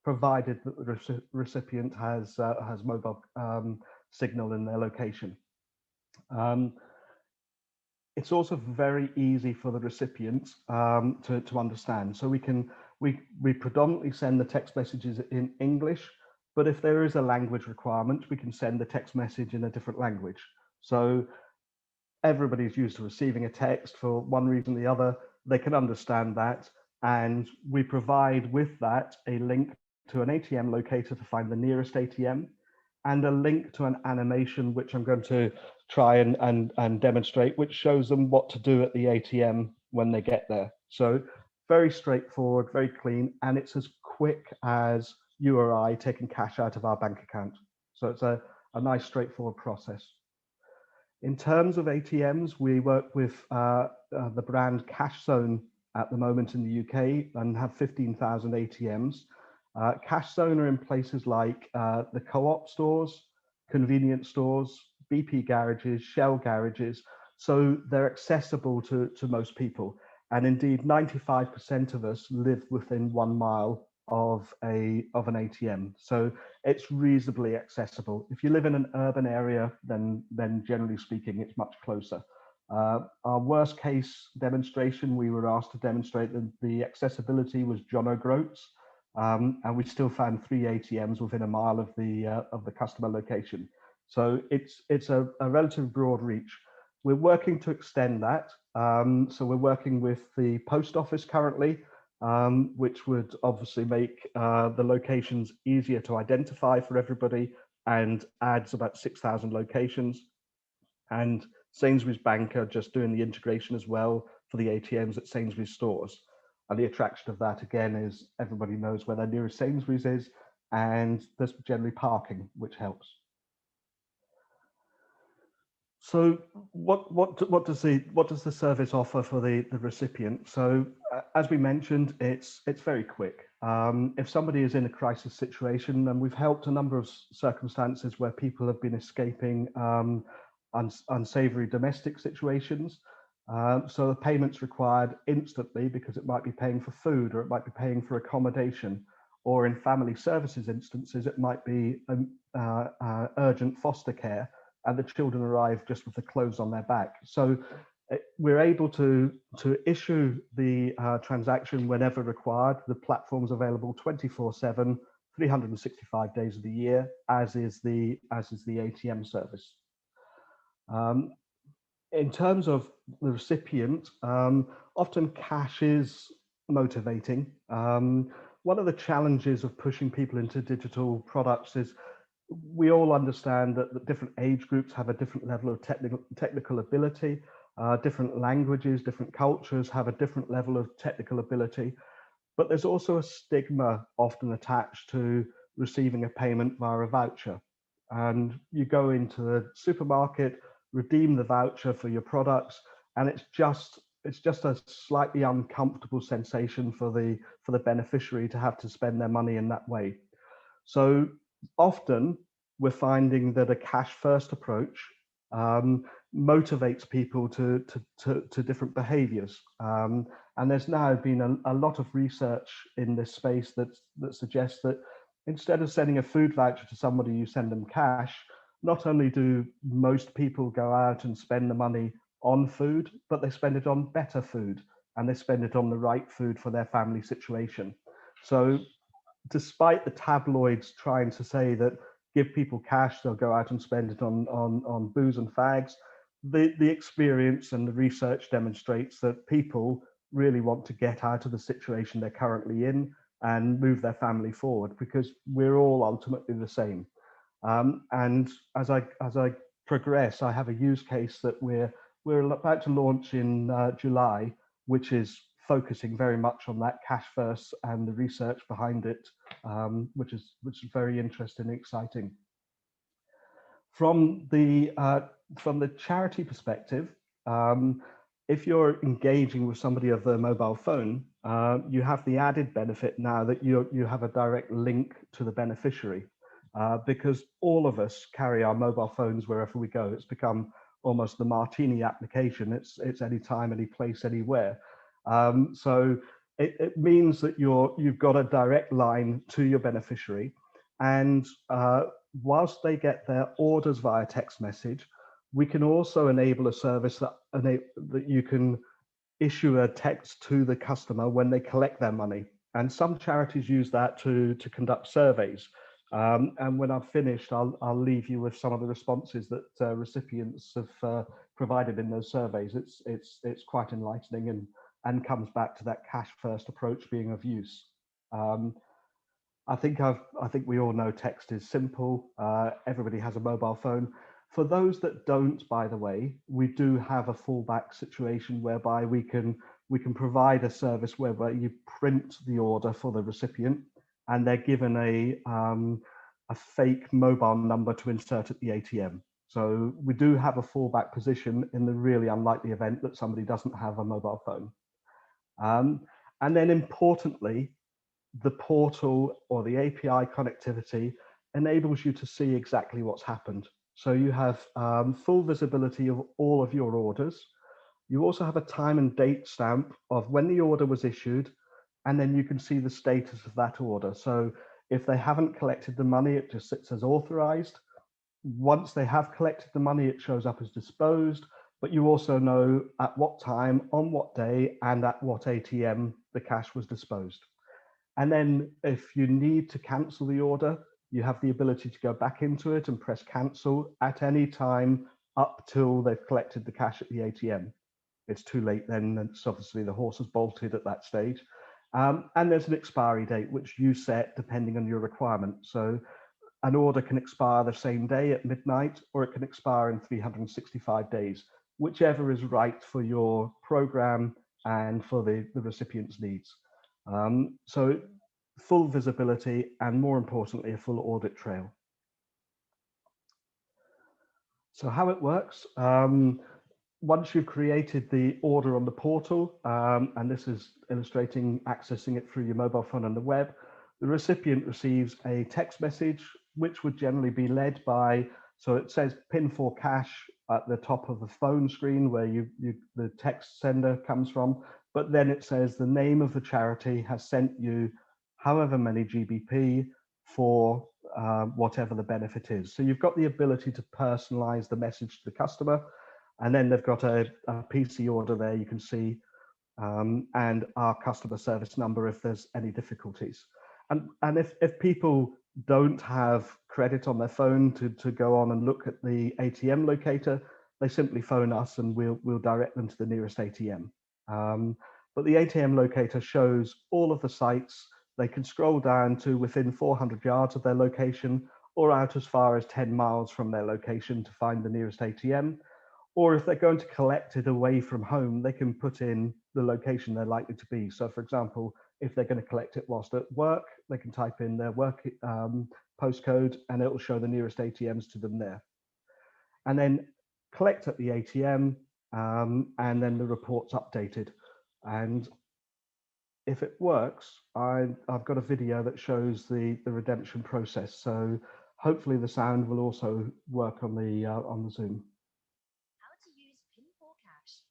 Speaker 6: provided that the recipient has mobile signal in their location. It's also very easy for the recipients to understand. So we predominantly send the text messages in English. But if there is a language requirement, we can send the text message in a different language. So everybody's used to receiving a text for one reason or the other. They can understand that. And we provide with that a link to an ATM locator to find the nearest ATM, and a link to an animation, which I'm going to try and demonstrate, which shows them what to do at the ATM when they get there. So very straightforward, very clean, and it's as quick as you or I taking cash out of our bank account. So it's a nice straightforward process. In terms of ATMs, we work with the brand Cash Zone at the moment in the UK and have 15,000 ATMs. Cash Zone are in places like the co-op stores, convenience stores, BP garages, Shell garages. So they're accessible to most people. And indeed, 95% of us live within 1 mile of an ATM. So it's reasonably accessible. If you live in an urban area, then generally speaking, it's much closer. Our worst case demonstration, we were asked to demonstrate that the accessibility was John O'Groats, and we still found 3 ATMs within a mile of the customer location. So it's a relatively broad reach. We're working to extend that. So we're working with the post office currently, which would obviously make the locations easier to identify for everybody and adds about 6,000 locations. And Sainsbury's Bank are just doing the integration as well for the ATMs at Sainsbury's stores. And the attraction of that, again, is everybody knows where their nearest Sainsbury's is, and there's generally parking, which helps. So what does the service offer for the recipient? So as we mentioned, it's very quick. If somebody is in a crisis situation, and we've helped a number of circumstances where people have been escaping unsavory domestic situations. So the payment's required instantly because it might be paying for food, or it might be paying for accommodation, or in family services instances, it might be urgent foster care, and the children arrive just with the clothes on their back. So we're able to issue the transaction whenever required. The platform's available 24/7, 365 days of the year, as is the ATM service. In terms of the recipient, often cash is motivating. One of the challenges of pushing people into digital products is we all understand that the different age groups have a different level of technical ability. Different languages, different cultures have a different level of technical ability. But there's also a stigma often attached to receiving a payment via a voucher. And you go into the supermarket, redeem the voucher for your products, and it's just a slightly uncomfortable sensation for the beneficiary to have to spend their money in that way. So often we're finding that a cash first approach motivates people to different behaviors. And there's now been a lot of research in this space that suggests that instead of sending a food voucher to somebody, you send them cash. Not only do most people go out and spend the money on food, but they spend it on better food, and they spend it on the right food for their family situation. So despite the tabloids trying to say that give people cash, they'll go out and spend it on booze and fags, the experience and the research demonstrates that people really want to get out of the situation they're currently in and move their family forward, because we're all ultimately the same. And as I progress, I have a use case that we're about to launch in July, which is focusing very much on that cash first and the research behind it, which is very interesting and exciting. From the charity perspective, if you're engaging with somebody of their mobile phone, you have the added benefit now that you have a direct link to the beneficiary, because all of us carry our mobile phones wherever we go. It's become almost the martini application. It's anytime, any place, anywhere. So it means that you've got a direct line to your beneficiary, and whilst they get their orders via text message, we can also enable a service that you can issue a text to the customer when they collect their money. And some charities use that to conduct surveys. And when I've finished, I'll leave you with some of the responses that recipients have provided in those surveys. It's quite enlightening and comes back to that cash first approach being of use. I think we all know text is simple. Everybody has a mobile phone. For those that don't, by the way, we do have a fallback situation whereby we can provide a service whereby you print the order for the recipient, and they're given a fake mobile number to insert at the ATM. So we do have a fallback position in the really unlikely event that somebody doesn't have a mobile phone. And then importantly, the portal or the API connectivity enables you to see exactly what's happened. So you have full visibility of all of your orders. You also have a time and date stamp of when the order was issued, and then you can see the status of that order. So if they haven't collected the money, it just sits as authorized. Once they have collected the money, it shows up as disposed, but you also know at what time, on what day, and at what ATM the cash was disposed. And then if you need to cancel the order, you have the ability to go back into it and press cancel at any time up till they've collected the cash at the ATM. It's too late then, and it's obviously the horse has bolted at that stage. And there's an expiry date, which you set depending on your requirement. So an order can expire the same day at midnight, or it can expire in 365 days, whichever is right for your program, and for the recipient's needs. So full visibility and, more importantly, a full audit trail. So how it works, once you've created the order on the portal, and this is illustrating accessing it through your mobile phone on the web, the recipient receives a text message, which would generally be led by, so it says PIN for cash at the top of the phone screen where the text sender comes from, but then it says the name of the charity has sent you however many GBP for whatever the benefit is. So you've got the ability to personalize the message to the customer, and then they've got a PC order there you can see, and our customer service number if there's any difficulties. And if people don't have credit on their phone to go on and look at the ATM locator, they simply phone us and we'll direct them to the nearest ATM. But the ATM locator shows all of the sites. They can scroll down to within 400 yards of their location, or out as far as 10 miles from their location to find the nearest ATM. Or if they're going to collect it away from home, they can put in the location they're likely to be. So for example, if they're going to collect it whilst at work, they can type in their work postcode and it will show the nearest ATMs to them there. And then collect at the ATM, and then the report's updated. And if it works, I've got a video that shows the redemption process. So hopefully the sound will also work on the Zoom.
Speaker 7: How to use PIN for cash.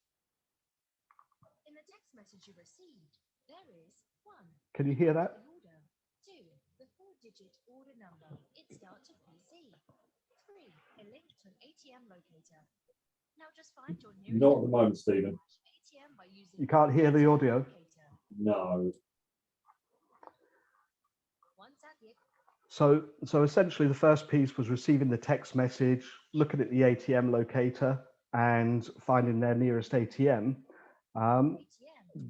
Speaker 7: In the text message you received, there is 1.
Speaker 6: Can you hear that?
Speaker 7: The order. 2. The 4-digit order number. It's start to PC. 3. A link to an ATM locator. Now just find your nearest
Speaker 1: Not at the moment, Stephen.
Speaker 7: ATM by using
Speaker 6: You can't hear the audio?
Speaker 7: locator.
Speaker 1: No.
Speaker 7: Once at the
Speaker 6: So essentially the first piece was receiving the text message, looking at the ATM locator and finding their nearest ATM.
Speaker 7: ATM,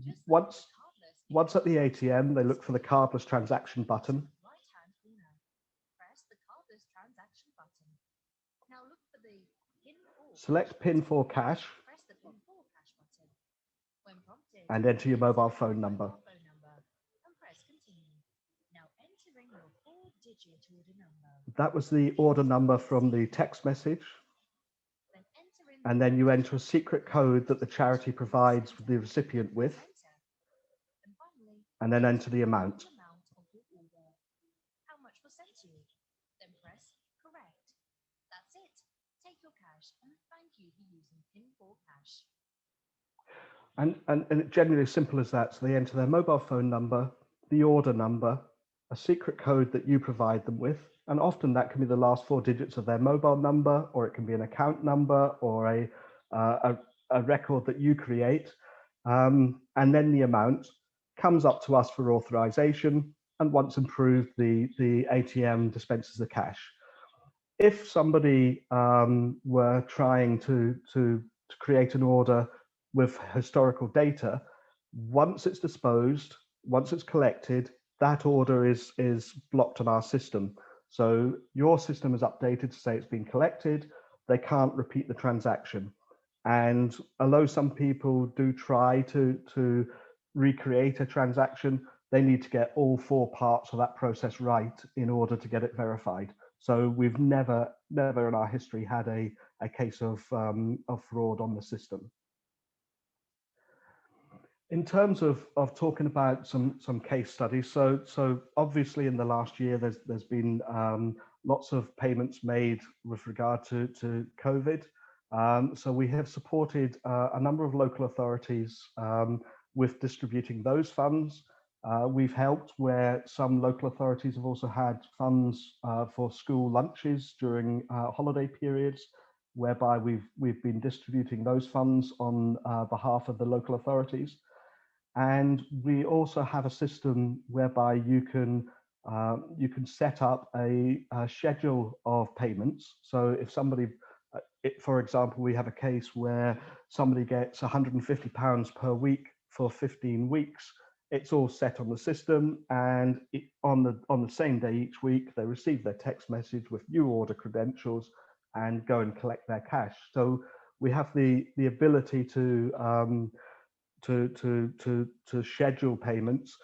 Speaker 7: just
Speaker 6: Once at the ATM, they look for the cardless transaction button.
Speaker 7: right-hand corner. Press the cardless transaction button. Now look for the PIN for.
Speaker 6: Select PIN for cash
Speaker 7: Press the PIN for cash button. When prompted,
Speaker 6: and enter your mobile phone number.
Speaker 7: And press continue. Now entering your 4-digit order number.
Speaker 6: That was the order number from the text message.
Speaker 7: Then enter in
Speaker 6: And then you enter a secret code that the charity provides the recipient with,
Speaker 7: and finally,
Speaker 6: and then enter the amount.
Speaker 7: the amount of your order. How much was sent to you? Then press correct. That's it. Take your cash and thank you for using PIN for cash.
Speaker 6: And it's generally as simple as that. So they enter their mobile phone number, the order number, a secret code that you provide them with. And often that can be the last 4 digits of their mobile number, or it can be an account number, or a record that you create. And then the amount comes up to us for authorization. And once approved, the ATM dispenses the cash. If somebody were trying to create an order with historical data, once it's disposed, once it's collected, that order is blocked on our system. So your system is updated to say it's been collected, they can't repeat the transaction. And although some people do try to recreate a transaction, they need to get all 4 parts of that process right in order to get it verified. So we've never in our history had a case of fraud on the system. In terms of talking about some case studies, so obviously in the last year there's been lots of payments made with regard to COVID. So we have supported a number of local authorities with distributing those funds. We've helped where some local authorities have also had funds for school lunches during holiday periods, whereby we've been distributing those funds on behalf of the local authorities. And we also have a system whereby you can set up a schedule of payments. So if somebody, for example, we have a case where somebody gets £150 per week for 15 weeks. It's all set on the system, and on the same day each week, they receive their text message with new order credentials and go and collect their cash. So we have the ability to to schedule payments.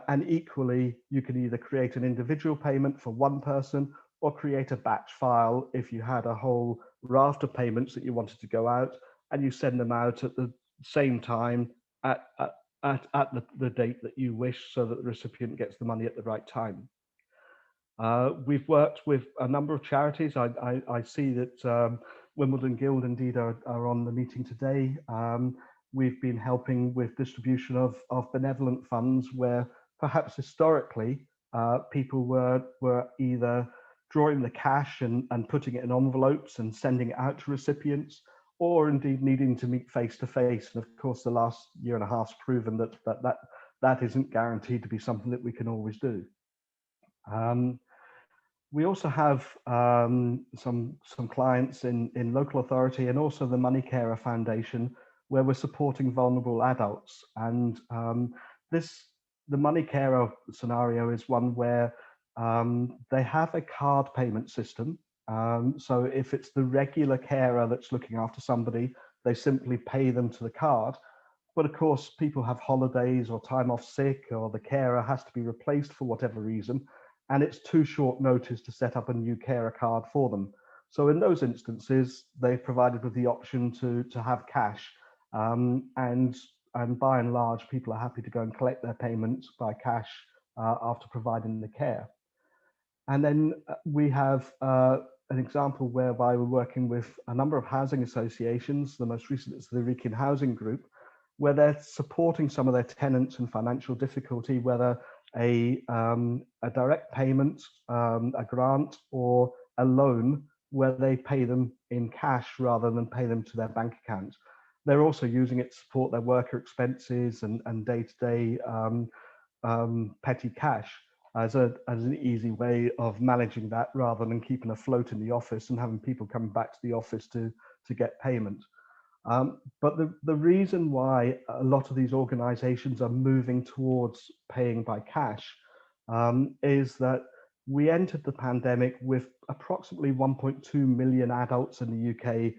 Speaker 6: And equally, you can either create an individual payment for one person or create a batch file if you had a whole raft of payments that you wanted to go out, and you send them out at the same time at the date that you wish, so that the recipient gets the money at the right time. We've worked with a number of charities. I see that Wimbledon Guild indeed are on the meeting today. We've been helping with distribution of benevolent funds where perhaps historically people were either drawing the cash and putting it in envelopes and sending it out to recipients, or indeed needing to meet face to face. And of course, the last year and a half's proven that isn't guaranteed to be something that we can always do. We also have some clients in local authority and also the Money Carer Foundation, where we're supporting vulnerable adults. And the Money Carer scenario is one where they have a card payment system. So if it's the regular carer that's looking after somebody, they simply pay them to the card. But of course, people have holidays or time off sick, or the carer has to be replaced for whatever reason, and it's too short notice to set up a new carer card for them. So in those instances, they've provided with the option to have cash, and by and large, people are happy to go and collect their payments by cash after providing the care. And then we have an example whereby we're working with a number of housing associations. The most recent is the Wrekin Housing Group, where they're supporting some of their tenants in financial difficulty, whether a direct payment, a grant, or a loan where they pay them in cash rather than pay them to their bank account. They're also using it to support their worker expenses and day-to-day petty cash as an easy way of managing that, rather than keeping afloat in the office and having people coming back to the office to get payment. But the reason why a lot of these organizations are moving towards paying by cash is that we entered the pandemic with approximately 1.2 million adults in the UK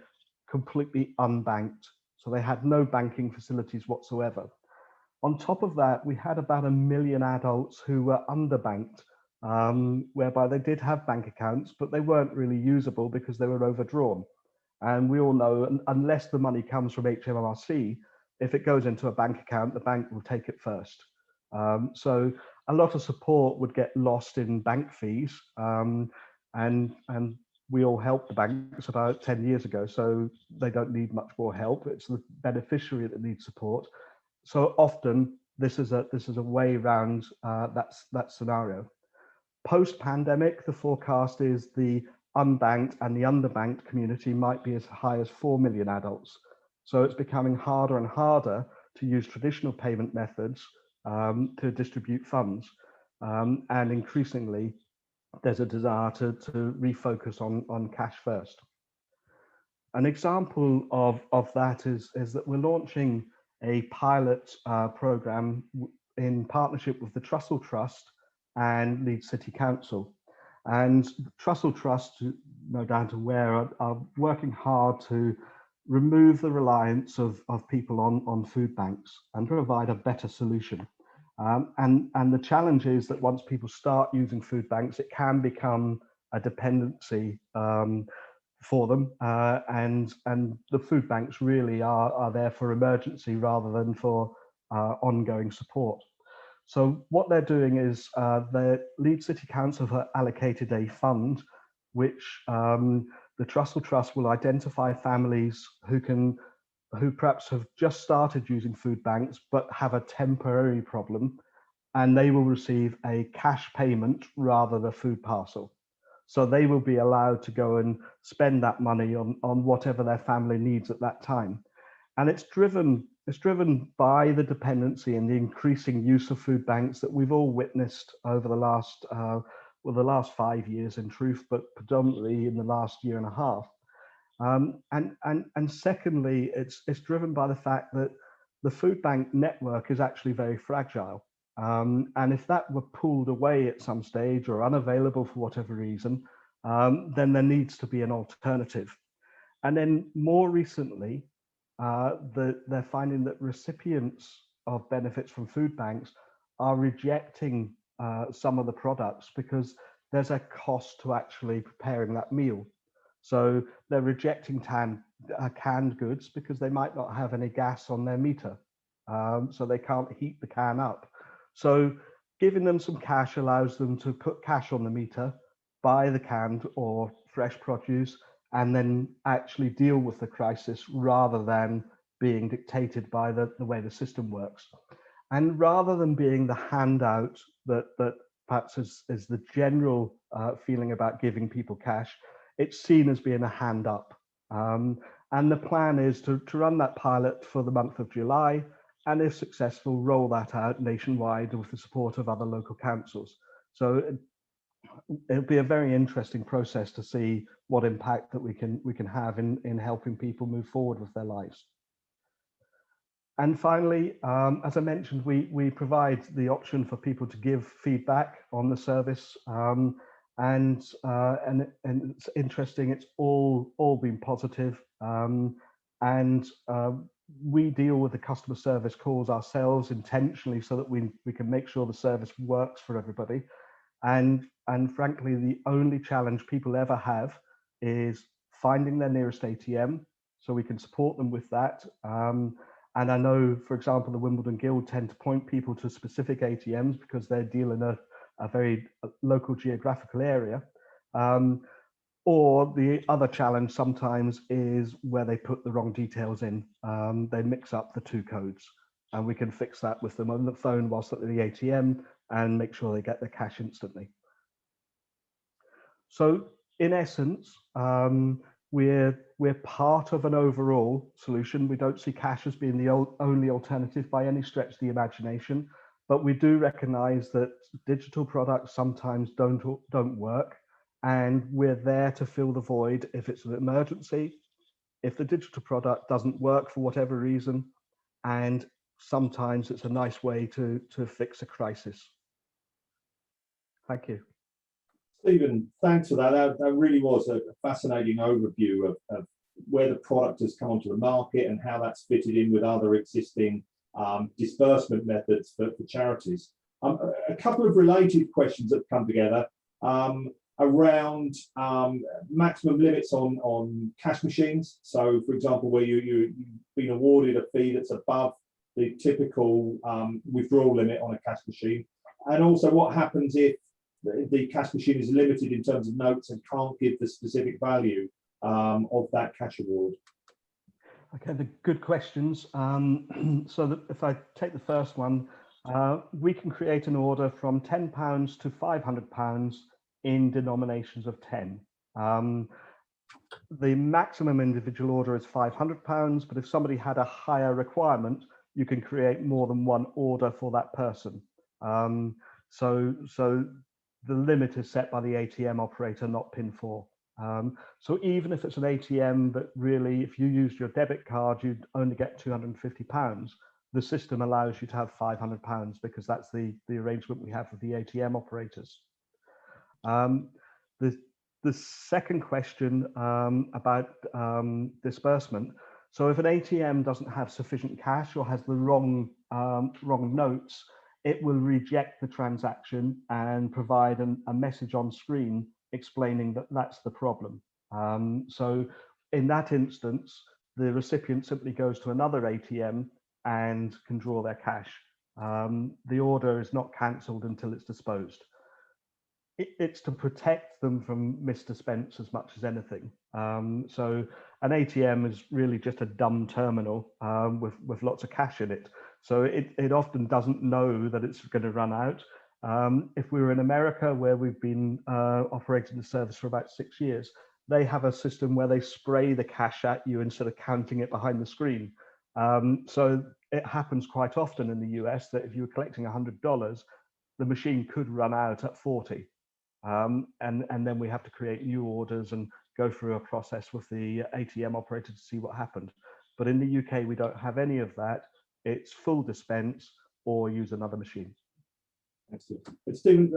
Speaker 6: completely unbanked. So they had no banking facilities whatsoever. On top of that, we had about 1 million adults who were underbanked, whereby they did have bank accounts, but they weren't really usable because they were overdrawn. And we all know, unless the money comes from HMRC, if it goes into a bank account, the bank will take it first. So a lot of support would get lost in bank fees, and we all helped the banks about 10 years ago, so they don't need much more help. It's the beneficiary that needs support. So often this is a way around that scenario. Post-pandemic, the forecast is the unbanked and the underbanked community might be as high as 4 million adults. So it's becoming harder and harder to use traditional payment methods to distribute funds. And increasingly, there's a desire to refocus on cash first. An example of that is that we're launching a pilot program in partnership with the Trussell Trust and Leeds City Council. And the Trussell Trust, no doubt aware, are working hard to remove the reliance of people on food banks and provide a better solution. And the challenge is that once people start using food banks, it can become a dependency for them, and the food banks really are there for emergency rather than for ongoing support. So what they're doing is the Leeds City Council have allocated a fund which the Trussell Trust will identify families who perhaps have just started using food banks but have a temporary problem, and they will receive a cash payment rather than a food parcel. So they will be allowed to go and spend that money on whatever their family needs at that time. And it's driven by the dependency and the increasing use of food banks that we've all witnessed over the last 5 years in truth, but predominantly in the last year and a half. And secondly, it's driven by the fact that the food bank network is actually very fragile. And if that were pulled away at some stage or unavailable for whatever reason, then there needs to be an alternative. And then more recently, they're finding that recipients of benefits from food banks are rejecting some of the products because there's a cost to actually preparing that meal. So they're rejecting canned goods because they might not have any gas on their meter. So they can't heat the can up. So giving them some cash allows them to put cash on the meter, buy the canned or fresh produce, and then actually deal with the crisis rather than being dictated by the way the system works. And rather than being the handout that perhaps is the general feeling about giving people cash, it's seen as being a hand up. And the plan is to run that pilot for the month of July, and if successful, roll that out nationwide with the support of other local councils. So it'll be a very interesting process to see what impact that we can have in helping people move forward with their lives. And finally, as I mentioned, we provide the option for people to give feedback on the service, and it's interesting. It's all been positive, and we deal with the customer service calls ourselves intentionally so that we can make sure the service works for everybody. And frankly, the only challenge people ever have is finding their nearest ATM, so we can support them with that. And I know, for example, the Wimbledon Guild tend to point people to specific ATMs because they deal in a very local geographical area. Or the other challenge sometimes is where they put the wrong details in. They mix up the two codes, and we can fix that with them on the phone whilst at the ATM and make sure they get their cash instantly. So in essence, we're part of an overall solution. We don't see cash as being the only alternative by any stretch of the imagination, but we do recognize that digital products sometimes don't work, and we're there to fill the void if it's an emergency, if the digital product doesn't work for whatever reason, and sometimes it's a nice way to fix a crisis. Thank you.
Speaker 1: Stephen, thanks for that. That really was a fascinating overview of where the product has come onto the market and how that's fitted in with other existing disbursement methods for charities. A couple of related questions that have come together around maximum limits on cash machines. So, for example, where you've been awarded a fee that's above the typical withdrawal limit on a cash machine, and also what happens if the cash machine is limited in terms of notes and can't give the specific value of that cash award.
Speaker 6: Okay, the good questions. So if I take the first one, we can create an order from £10 to £500 in denominations of 10. The maximum individual order is £500, but if somebody had a higher requirement, you can create more than one order for that person. So the limit is set by the ATM operator, not PIN4. So even if it's an ATM, but really, if you used your debit card, you'd only get £250. The system allows you to have £500 because that's the arrangement we have with the ATM operators. The second question about disbursement. So if an ATM doesn't have sufficient cash or has the wrong notes, it will reject the transaction and provide a message on screen explaining that that's the problem. So in that instance, the recipient simply goes to another ATM and can draw their cash. The order is not cancelled until it's disposed. It's to protect them from misdispense as much as anything. So an ATM is really just a dumb terminal with lots of cash in it. So it often doesn't know that it's going to run out. If we were in America, where we've been operating the service for about 6 years, they have a system where they spray the cash at you instead of counting it behind the screen. So it happens quite often in the US that if you were collecting $100, the machine could run out at 40. And then we have to create new orders and go through a process with the ATM operator to see what happened. But in the UK, we don't have any of that. It's full dispense or use another machine.
Speaker 1: Excellent. And Stephen,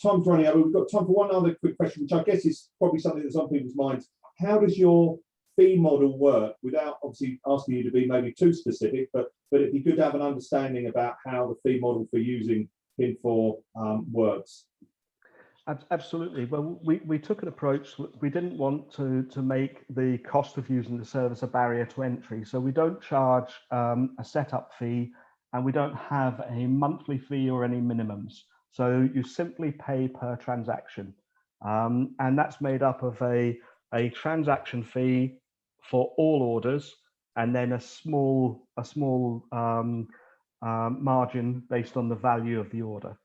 Speaker 1: time's running out. We've got time for one other quick question, which I guess is probably something that's on people's minds. How does your fee model work, without obviously asking you to be maybe too specific, but it'd be good to have an understanding about how the fee model for using Pin4 works.
Speaker 6: Absolutely. Well, we took an approach. We didn't want to make the cost of using the service a barrier to entry. So we don't charge a setup fee, and we don't have a monthly fee or any minimums. So you simply pay per transaction. And that's made up of a transaction fee for all orders, and then a small margin based on the value of the order.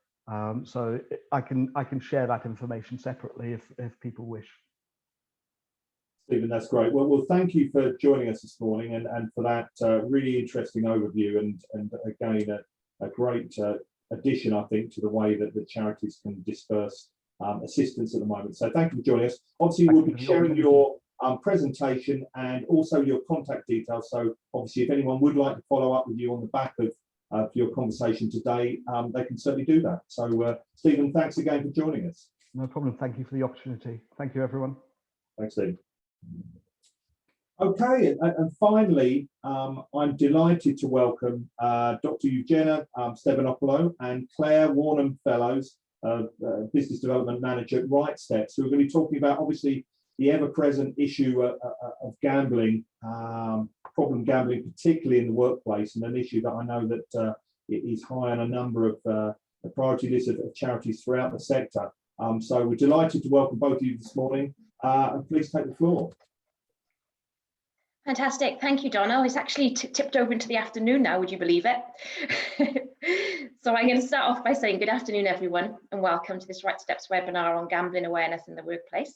Speaker 6: So I can share that information separately if people wish.
Speaker 1: Stephen, that's great. Well, thank you for joining us this morning and for that really interesting overview, and again a great addition, I think, to the way that the charities can disperse assistance at the moment. So thank you for joining us. Obviously, we'll be sharing your presentation and also your contact details. So obviously, if anyone would like to follow up with you on the back of your conversation today, they can certainly do that. So Stephen, thanks again for joining us.
Speaker 6: No problem. Thank you for the opportunity. Thank you, everyone.
Speaker 1: Thanks, Stephen. Okay, and finally, I'm delighted to welcome Dr. Eugenia Stevanopoulou and Claire Warnham Fellows, Business Development Manager at Rightsteps, who are going to be talking about, obviously, the ever-present issue of gambling, problem gambling, particularly in the workplace, and an issue that I know that it is high on a number of the priority lists of charities throughout the sector. So we're delighted to welcome both of you this morning, and please take the floor.
Speaker 8: Fantastic. Thank you, Donald. It's actually tipped over into the afternoon now, would you believe it? So I'm going to start off by saying good afternoon, everyone, and welcome to this Rightsteps webinar on gambling awareness in the workplace.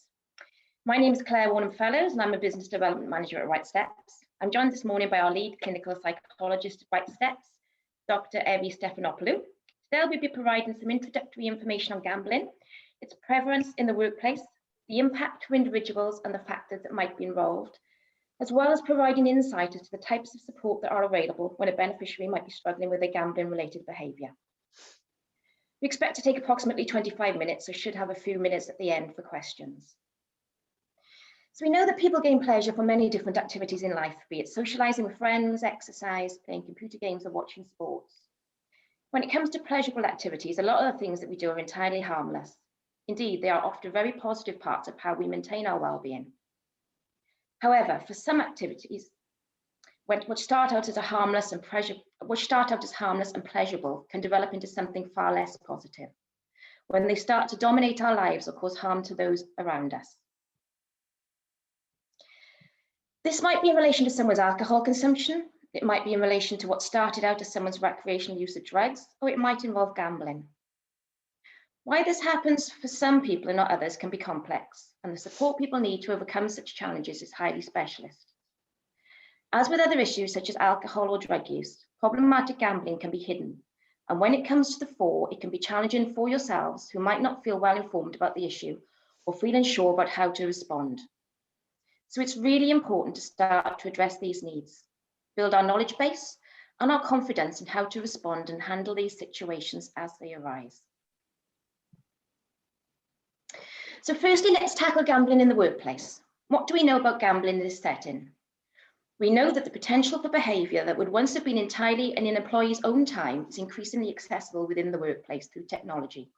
Speaker 8: My name is Claire Warnham Fellows, and I'm a Business Development Manager at Rightsteps. I'm joined this morning by our lead clinical psychologist at Rightsteps, Dr. Evie Stefanopoulou. Today we'll be providing some introductory information on gambling, its prevalence in the workplace, the impact for individuals and the factors that might be involved, as well as providing insight as to the types of support that are available when a beneficiary might be struggling with a gambling-related behaviour. We expect to take approximately 25 minutes, so should have a few minutes at the end for questions. So we know that people gain pleasure from many different activities in life, be it socialising with friends, exercise, playing computer games or watching sports. When it comes to pleasurable activities, a lot of the things that we do are entirely harmless. Indeed, they are often very positive parts of how we maintain our well-being. However, for some activities, which start out as harmless and pleasurable, can develop into something far less positive when they start to dominate our lives or cause harm to those around us. This might be in relation to someone's alcohol consumption, it might be in relation to what started out as someone's recreational use of drugs, or it might involve gambling. Why this happens for some people and not others can be complex, and the support people need to overcome such challenges is highly specialist. As with other issues such as alcohol or drug use, problematic gambling can be hidden, and when it comes to the fore, it can be challenging for yourselves who might not feel well informed about the issue or feel unsure about how to respond. So it's really important to start to address these needs, build our knowledge base and our confidence in how to respond and handle these situations as they arise. So firstly, let's tackle gambling in the workplace. What do we know about gambling in this setting? We know that the potential for behaviour that would once have been entirely in an employee's own time is increasingly accessible within the workplace through technology.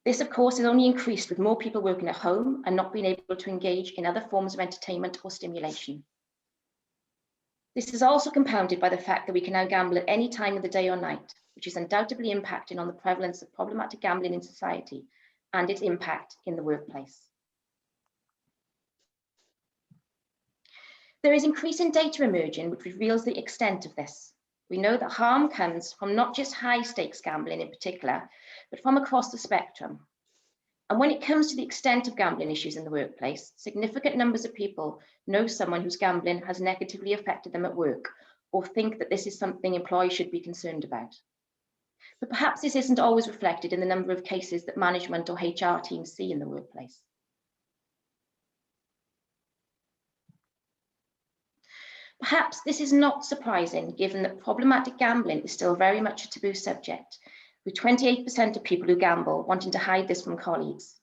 Speaker 8: This, of course, is only increased with more people working at home and not being able to engage in other forms of entertainment or stimulation. This is also compounded by the fact that we can now gamble at any time of the day or night, which is undoubtedly impacting on the prevalence of problematic gambling in society and its impact in the workplace. There is increasing data emerging which reveals the extent of this. We know that harm comes from not just high stakes gambling in particular, but from across the spectrum. And when it comes to the extent of gambling issues in the workplace, significant numbers of people know someone whose gambling has negatively affected them at work or think that this is something employees should be concerned about. But perhaps this isn't always reflected in the number of cases that management or HR teams see in the workplace. Perhaps this is not surprising given that problematic gambling is still very much a taboo subject, with 28% of people who gamble wanting to hide this from colleagues.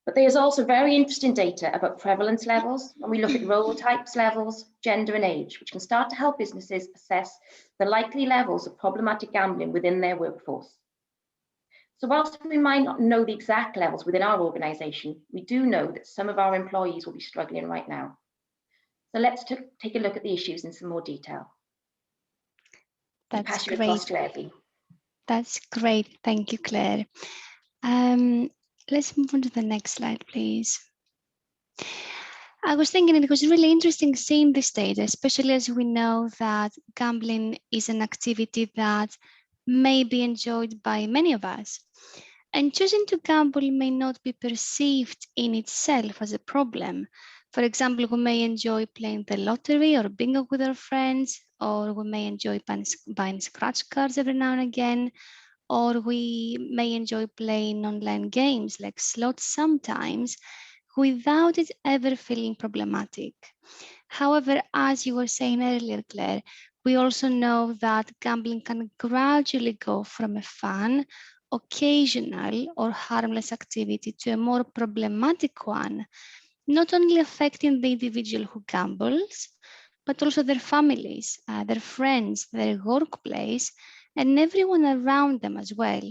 Speaker 8: But there's also very interesting data about prevalence levels when we look at role types levels, gender and age, which can start to help businesses assess the likely levels of problematic gambling within their workforce. So whilst we might not know the exact levels within our organisation, we do know that some of our employees will be struggling right now. So let's take a look at the issues in some more detail.
Speaker 9: That's
Speaker 8: Across
Speaker 9: great.
Speaker 8: to Evie.
Speaker 9: That's great. Thank you, Claire. Let's move on to the next slide, please. I was thinking it was really interesting seeing this data, especially as we know that gambling is an activity that may be enjoyed by many of us. And choosing to gamble may not be perceived in itself as a problem. For example, we may enjoy playing the lottery or bingo with our friends, or we may enjoy buying scratch cards every now and again, or we may enjoy playing online games like slots sometimes without it ever feeling problematic. However, as you were saying earlier, Claire, we also know that gambling can gradually go from a fun, occasional or harmless activity to a more problematic one, not only affecting the individual who gambles, but also their families, their friends, their workplace, and everyone around them as well.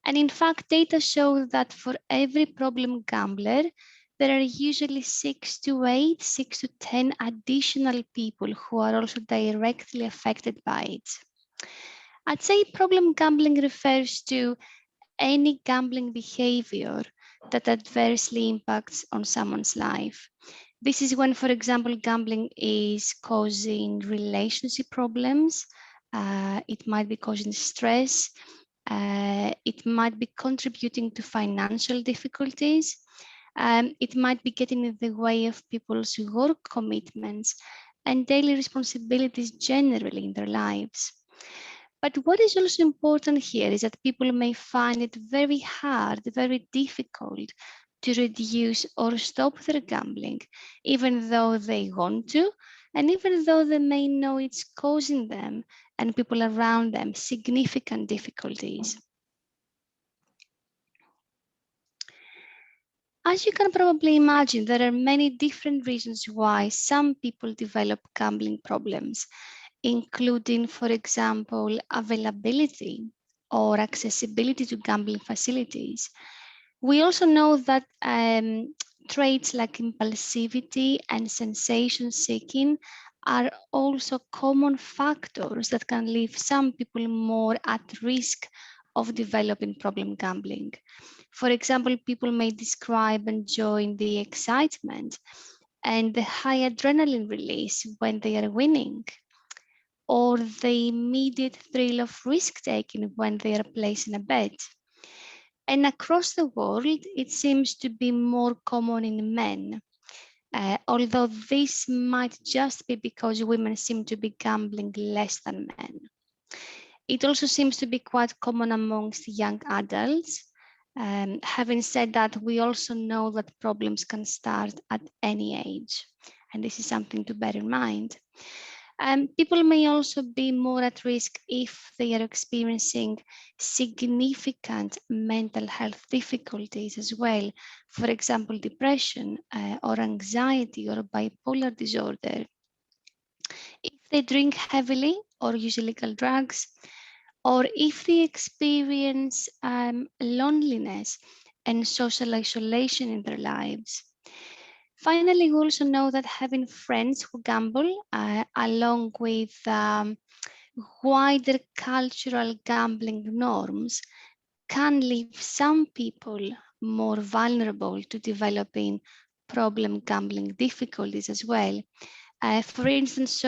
Speaker 9: And in fact, data show that for every problem gambler, there are usually 6 to 10 additional people who are also directly affected by it. I'd say problem gambling refers to any gambling behavior that adversely impacts on someone's life. This is when, for example, gambling is causing relationship problems. It might be causing stress. It might be contributing to financial difficulties. It might be getting in the way of people's work commitments and daily responsibilities generally in their lives. But what is also important here is that people may find it very hard, very difficult to reduce or stop their gambling, even though they want to, and even though they may know it's causing them and people around them significant difficulties. As you can probably imagine, there are many different reasons why some people develop gambling problems, including, for example, availability or accessibility to gambling facilities. We also know that traits like impulsivity and sensation seeking are also common factors that can leave some people more at risk of developing problem gambling. For example, people may describe enjoying the excitement and the high adrenaline release when they are winning, or the immediate thrill of risk-taking when they are placing a bet. And across the world, it seems to be more common in men, although this might just be because women seem to be gambling less than men. It also seems to be quite common amongst young adults. Having said that, we also know that problems can start at any age, and this is something to bear in mind. People may also be more at risk if they are experiencing significant mental health difficulties as well. For example, depression or anxiety or bipolar disorder. If they drink heavily or use illegal drugs, or if they experience loneliness and social isolation in their lives. Finally, we also know that having friends who gamble, along with wider cultural gambling norms, can leave some people more vulnerable to developing problem gambling difficulties as well. For instance,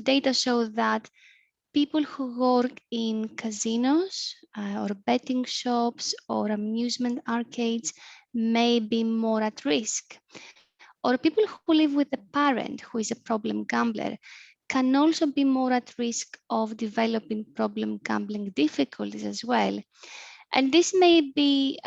Speaker 9: data show that people who work in casinos or betting shops or amusement arcades may be more at risk. Or people who live with a parent who is a problem gambler can also be more at risk of developing problem gambling difficulties as well. And this may be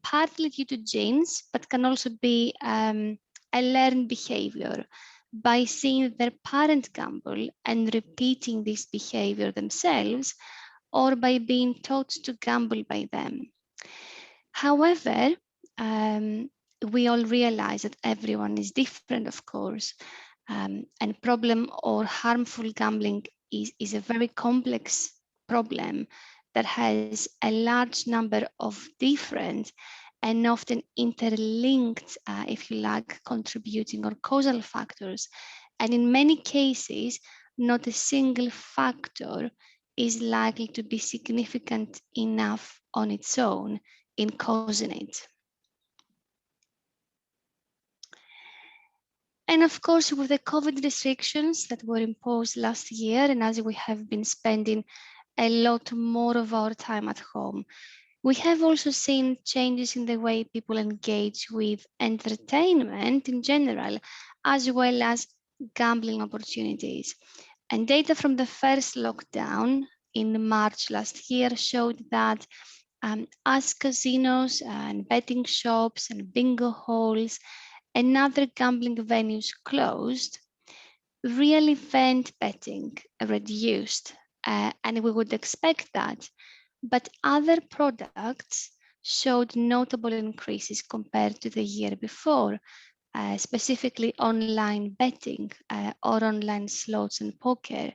Speaker 9: partly due to genes, but can also be a learned behavior by seeing their parent gamble and repeating this behavior themselves, or by being taught to gamble by them. However, we all realize that everyone is different, of course, and problem or harmful gambling is a very complex problem that has a large number of different and often interlinked, if you like, contributing or causal factors. And in many cases, not a single factor is likely to be significant enough on its own in causing it. And of course, with the COVID restrictions that were imposed last year, and as we have been spending a lot more of our time at home, we have also seen changes in the way people engage with entertainment in general, as well as gambling opportunities. And data from the first lockdown in March last year showed that as casinos and betting shops and bingo halls and other gambling venues closed, real event betting reduced, and we would expect that. But other products showed notable increases compared to the year before, specifically online betting or online slots and poker.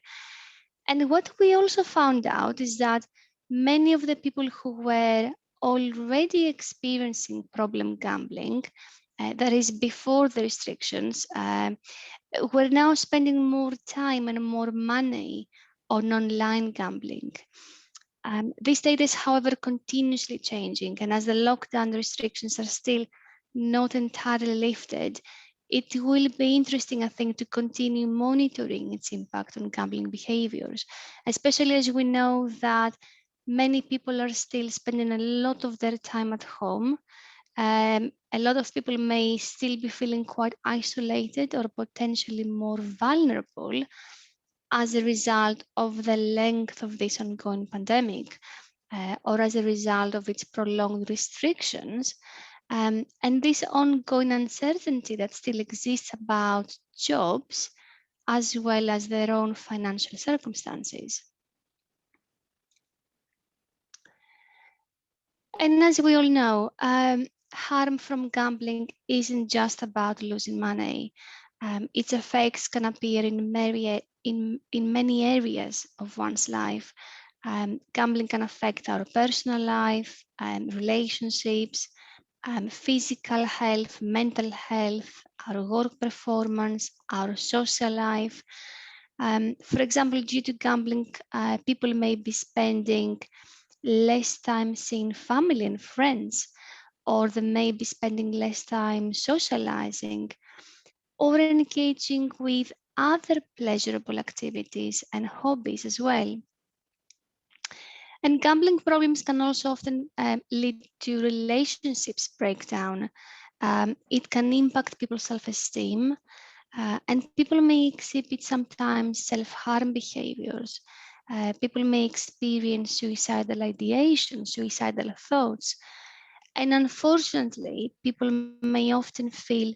Speaker 9: And what we also found out is that many of the people who were already experiencing problem gambling, that is before the restrictions, we're now spending more time and more money on online gambling. This data is, however, continuously changing, and as the lockdown restrictions are still not entirely lifted, it will be interesting, I think, to continue monitoring its impact on gambling behaviors, especially as we know that many people are still spending a lot of their time at home. A lot of people may still be feeling quite isolated or potentially more vulnerable as a result of the length of this ongoing pandemic, or as a result of its prolonged restrictions. And this ongoing uncertainty that still exists about jobs, as well as their own financial circumstances. And as we all know, harm from gambling isn't just about losing money. Its effects can appear in many areas of one's life. Gambling can affect our personal life, relationships, physical health, mental health, our work performance, our social life. For example, due to gambling, people may be spending less time seeing family and friends, or they may be spending less time socializing or engaging with other pleasurable activities and hobbies as well. And gambling problems can also often lead to relationships breakdown. It can impact people's self-esteem, and people may exhibit sometimes self-harm behaviors. People may experience suicidal ideation, suicidal thoughts. And unfortunately, people may often feel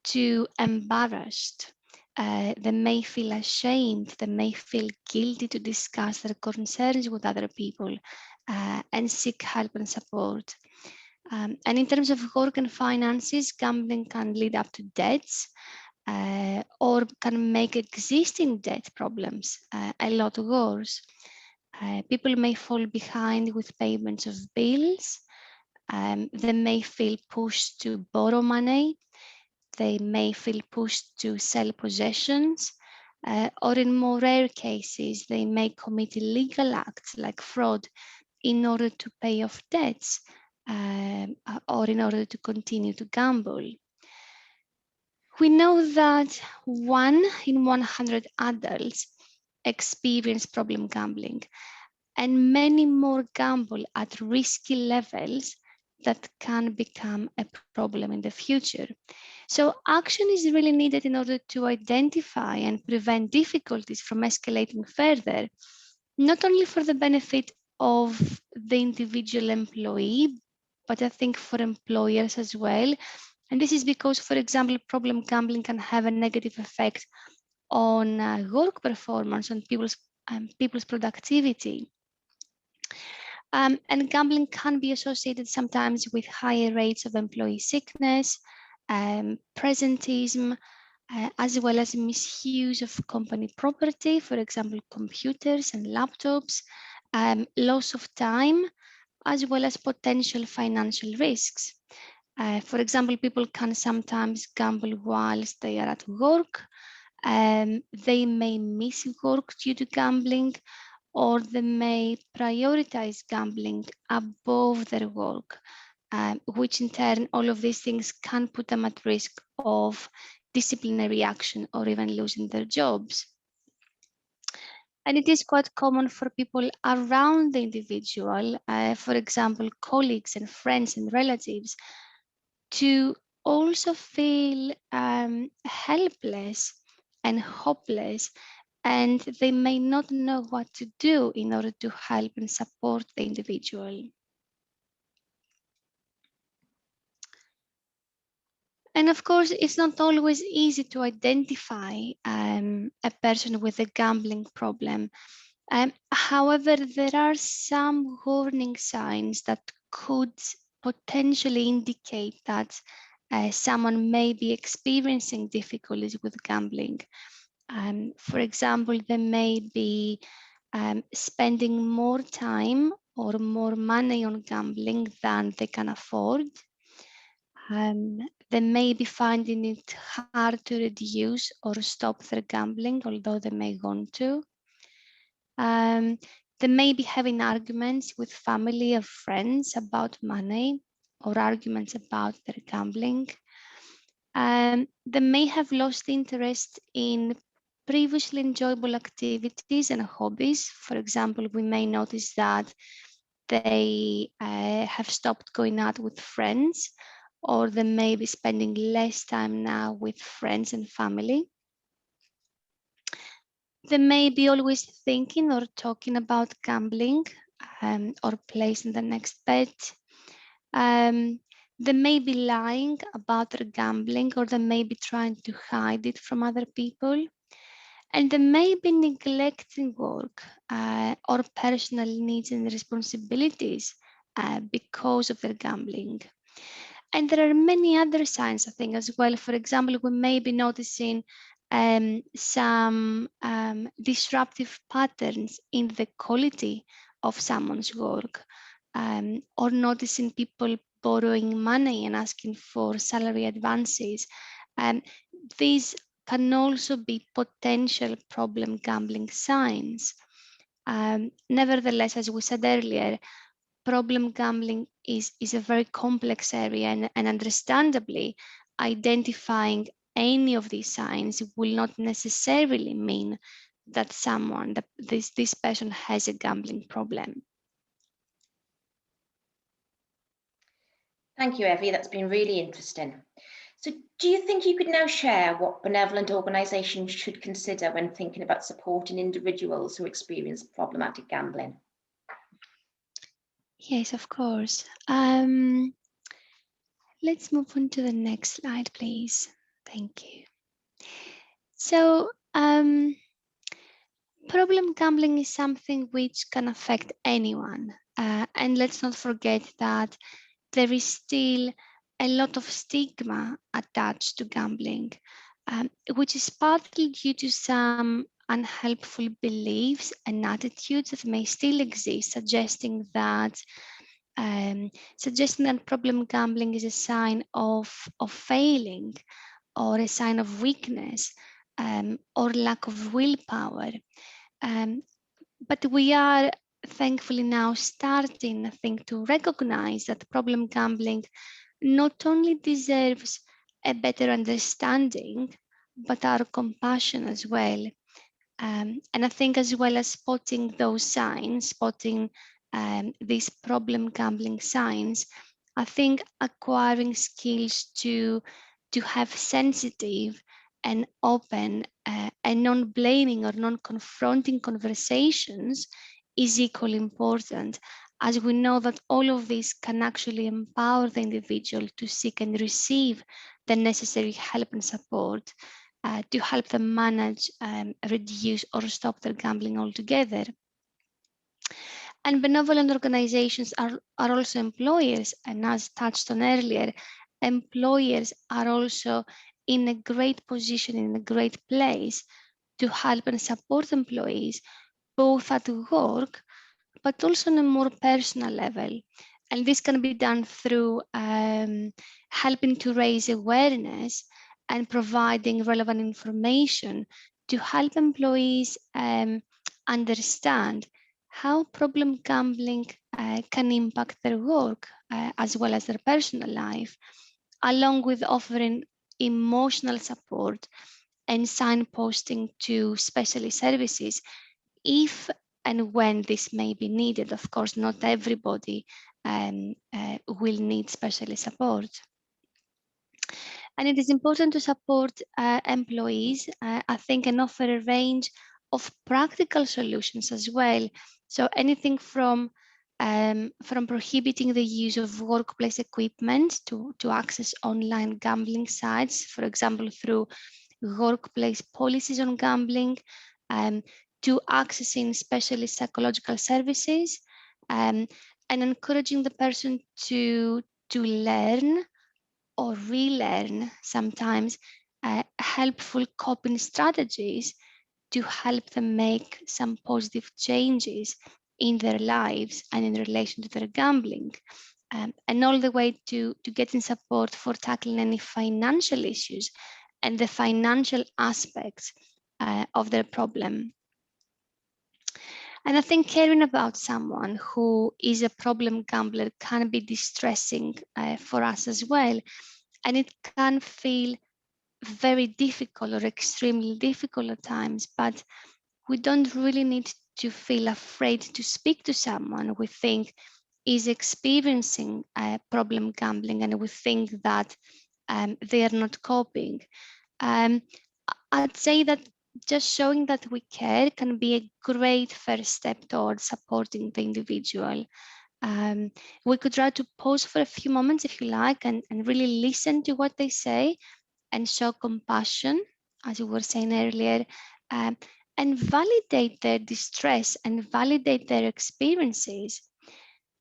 Speaker 9: too embarrassed. They may feel ashamed, they may feel guilty to discuss their concerns with other people and seek help and support. And in terms of work and finances, gambling can lead up to debts or can make existing debt problems a lot worse. People may fall behind with payments of bills. They may feel pushed to borrow money. They may feel pushed to sell possessions, or in more rare cases, they may commit illegal acts like fraud in order to pay off debts or in order to continue to gamble. We know that 1 in 100 adults experience problem gambling, and many more gamble at risky levels that can become a problem in the future. So action is really needed in order to identify and prevent difficulties from escalating further, not only for the benefit of the individual employee, but I think for employers as well. And this is because, for example, problem gambling can have a negative effect on work performance, on people's productivity. And gambling can be associated sometimes with higher rates of employee sickness, presenteeism, as well as misuse of company property, for example, computers and laptops, loss of time, as well as potential financial risks. For example, people can sometimes gamble whilst they are at work. They may miss work due to gambling, or they may prioritize gambling above their work, which in turn, all of these things can put them at risk of disciplinary action or even losing their jobs. And it is quite common for people around the individual, for example, colleagues and friends and relatives, to also feel helpless and hopeless, and they may not know what to do in order to help and support the individual. And of course, it's not always easy to identify a person with a gambling problem. However, there are some warning signs that could potentially indicate that someone may be experiencing difficulties with gambling. For example, they may be spending more time or more money on gambling than they can afford. They may be finding it hard to reduce or stop their gambling, although they may want to. They may be having arguments with family or friends about money, or arguments about their gambling. They may have lost interest in previously enjoyable activities and hobbies. For example, we may notice that they have stopped going out with friends, or they may be spending less time now with friends and family. They may be always thinking or talking about gambling or placing the next bet. They may be lying about their gambling, or they may be trying to hide it from other people. And they may be neglecting work or personal needs and responsibilities because of their gambling. And there are many other signs, I think, as well. For example, we may be noticing some disruptive patterns in the quality of someone's work, or noticing people borrowing money and asking for salary advances. These can also be potential problem gambling signs. Nevertheless, as we said earlier, problem gambling is a very complex area, and understandably, identifying any of these signs will not necessarily mean that this person has a gambling problem.
Speaker 8: Thank you, Evie. That's been really interesting. So do you think you could now share what benevolent organisations should consider when thinking about supporting individuals who experience problematic gambling?
Speaker 9: Yes, of course. Let's move on to the next slide, please. Thank you. So, problem gambling is something which can affect anyone. And let's not forget that there is still a lot of stigma attached to gambling, which is partly due to some unhelpful beliefs and attitudes that may still exist, suggesting that problem gambling is a sign of failing, or a sign of weakness, or lack of willpower. But we are thankfully now starting, I think, to recognize that problem gambling not only deserves a better understanding, but our compassion as well. And I think, as well as spotting those signs, spotting these problem gambling signs, I think acquiring skills to have sensitive and open and non-blaming or non-confronting conversations is equally important, as we know that all of this can actually empower the individual to seek and receive the necessary help and support to help them manage, reduce, or stop their gambling altogether. And benevolent organizations are also employers, and as touched on earlier, employers are also in a great position, in a great place to help and support employees, both at work, but also on a more personal level. And this can be done through helping to raise awareness and providing relevant information to help employees understand how problem gambling can impact their work as well as their personal life, along with offering emotional support and signposting to specialist services if and when this may be needed. Of course, not everybody will need specialist support. And it is important to support employees, I think, and offer a range of practical solutions as well. So anything from prohibiting the use of workplace equipment to access online gambling sites, for example, through workplace policies on gambling, to accessing specialist psychological services, and encouraging the person to learn or relearn sometimes helpful coping strategies to help them make some positive changes in their lives and in relation to their gambling, and all the way to getting support for tackling any financial issues and the financial aspects of their problem. And I think caring about someone who is a problem gambler can be distressing for us as well. And it can feel very difficult or extremely difficult at times, but we don't really need to feel afraid to speak to someone we think is experiencing problem gambling and we think that they are not coping. I'd say that just showing that we care can be a great first step towards supporting the individual. We could try to pause for a few moments if you like and really listen to what they say and show compassion, as you were saying earlier, and validate their distress and validate their experiences,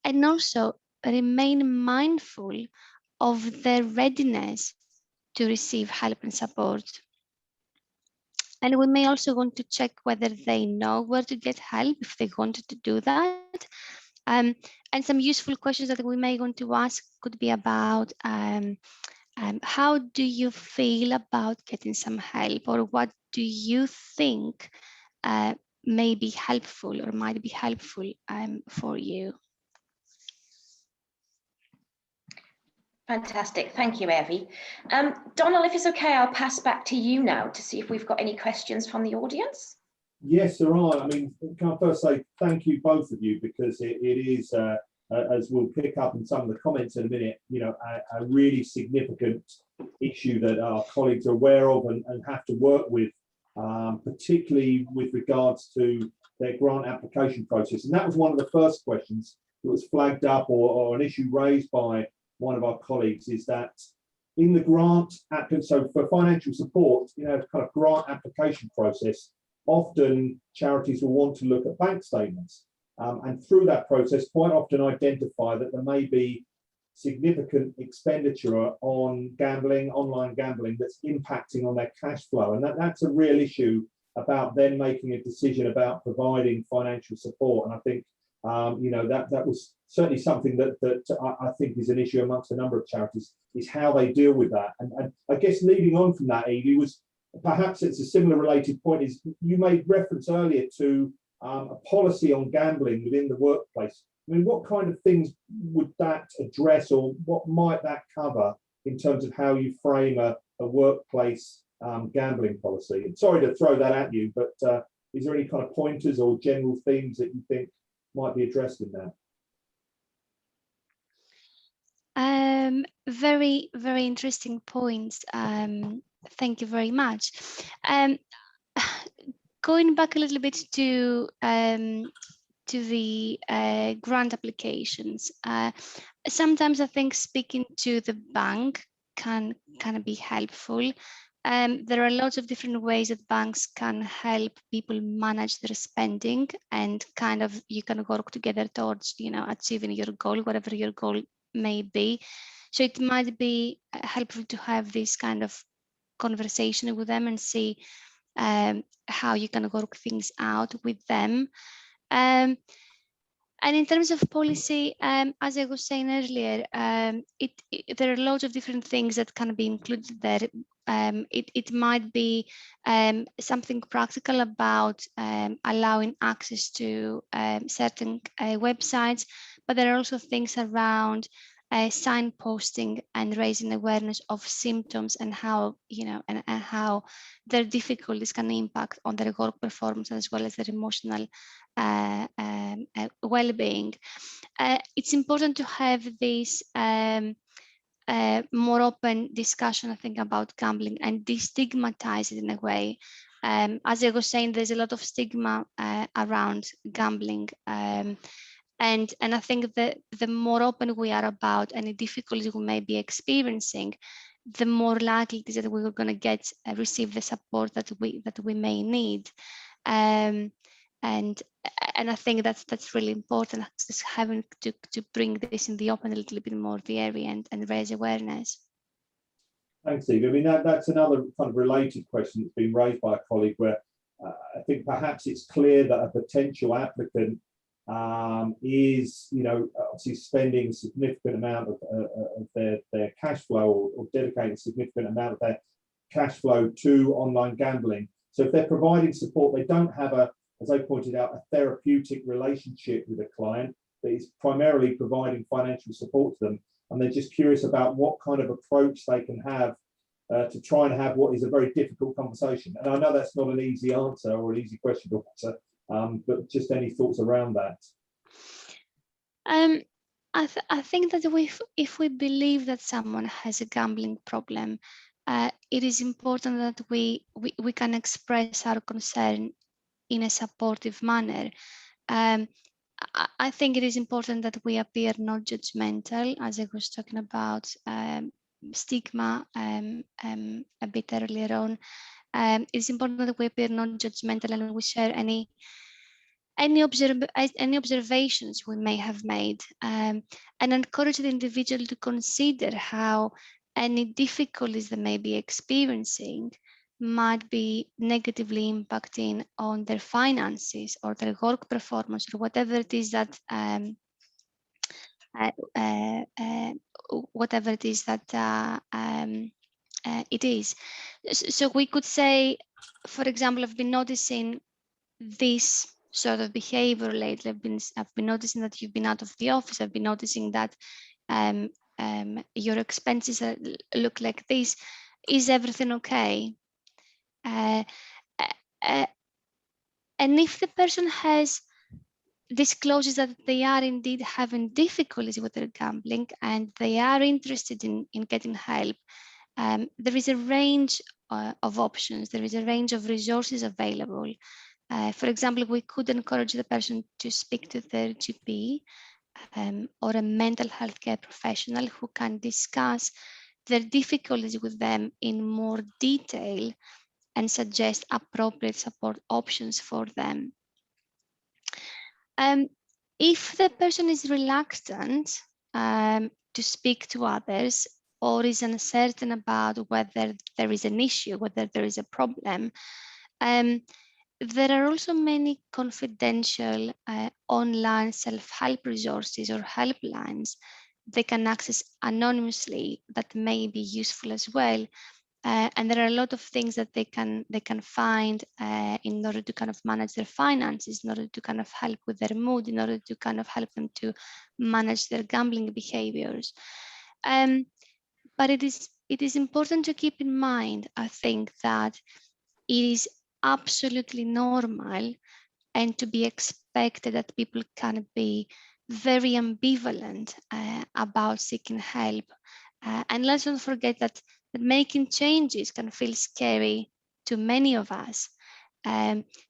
Speaker 9: and also remain mindful of their readiness to receive help and support. And we may also want to check whether they know where to get help if they wanted to do that. And some useful questions that we may want to ask could be about how do you feel about getting some help, or what do you think may be helpful or might be helpful for you?
Speaker 8: Fantastic, thank you, Evie. Donald, if it's okay, I'll pass back to you now to see if we've got any questions from the audience.
Speaker 1: Yes, there are. I mean, can I first say thank you, both of you, because it is, as we'll pick up in some of the comments in a minute, you know, a really significant issue that our colleagues are aware of and have to work with, particularly with regards to their grant application process. And that was one of the first questions that was flagged up, or an issue raised by one of our colleagues, is that in the grant, so for financial support, you know, kind of grant application process, often charities will want to look at bank statements, and through that process quite often identify that there may be significant expenditure on gambling, online gambling, that's impacting on their cash flow. And that's a real issue about them making a decision about providing financial support. And I think you know, that was certainly something that I think is an issue amongst a number of charities, is how they deal with that. And I guess leading on from that, Evie, was perhaps it's a similar related point, is you made reference earlier to a policy on gambling within the workplace. I mean, what kind of things would that address, or what might that cover in terms of how you frame a workplace gambling policy? And sorry to throw that at you, but is there any kind of pointers or general themes that you think might be addressed in that?
Speaker 9: Very, very interesting points. Thank you very much. Going back a little bit to the grant applications, sometimes I think speaking to the bank can be helpful, there are lots of different ways that banks can help people manage their spending, and kind of you can work together towards, you know, achieving your goal, whatever your goal may be. So it might be helpful to have this kind of conversation with them and see how you can work things out with them. And in terms of policy, as I was saying earlier, there are lots of different things that can be included there. It might be something practical about allowing access to certain websites, but there are also things around signposting and raising awareness of symptoms and how, you know, and how their difficulties can impact on their work performance as well as their emotional well-being. It's important to have this more open discussion, I think, about gambling and destigmatize it in a way. As I was saying, there's a lot of stigma around gambling. And I think that the more open we are about any difficulties we may be experiencing, the more likely it is that we're going to receive the support that we may need. And I think that's really important, just having to bring this in the open a little bit more, the area, and raise awareness.
Speaker 1: Thanks, Steve. I mean, that's another kind of related question that's been raised by a colleague, where I think perhaps it's clear that a potential applicant is, you know, obviously spending a significant amount of their cash flow, or dedicating a significant amount of their cash flow to online gambling. So if they're providing support, they don't have as I pointed out, a therapeutic relationship with a client that is primarily providing financial support to them. And they're just curious about what kind of approach they can have to try and have what is a very difficult conversation. And I know that's not an easy answer or an easy question to answer, but just any thoughts around that?
Speaker 9: I think that if we believe that someone has a gambling problem, it is important that we can express our concern in a supportive manner. I think it is important that we appear not judgmental, as I was talking about stigma a bit earlier on. It's important that we appear not judgmental and we share any observations we may have made, and encourage the individual to consider how any difficulties they may be experiencing might be negatively impacting on their finances or their work performance, or whatever it is that it is. So we could say, for example, I've been noticing this sort of behavior lately. I've been noticing that you've been out of the office. I've been noticing that your expenses look like this. Is everything okay? And if the person discloses that they are indeed having difficulties with their gambling and they are interested in getting help, there is a range of options. There is a range of resources available. For example, we could encourage the person to speak to their GP or a mental health care professional who can discuss their difficulties with them in more detail and suggest appropriate support options for them. If the person is reluctant to speak to others, or is uncertain about whether there is an issue, whether there is a problem, there are also many confidential online self-help resources or helplines they can access anonymously that may be useful as well. And there are a lot of things that they can find in order to kind of manage their finances, in order to kind of help with their mood, in order to kind of help them to manage their gambling behaviors. But it is important to keep in mind, I think, that it is absolutely normal and to be expected that people can be very ambivalent about seeking help. And let's not forget that making changes can feel scary to many of us.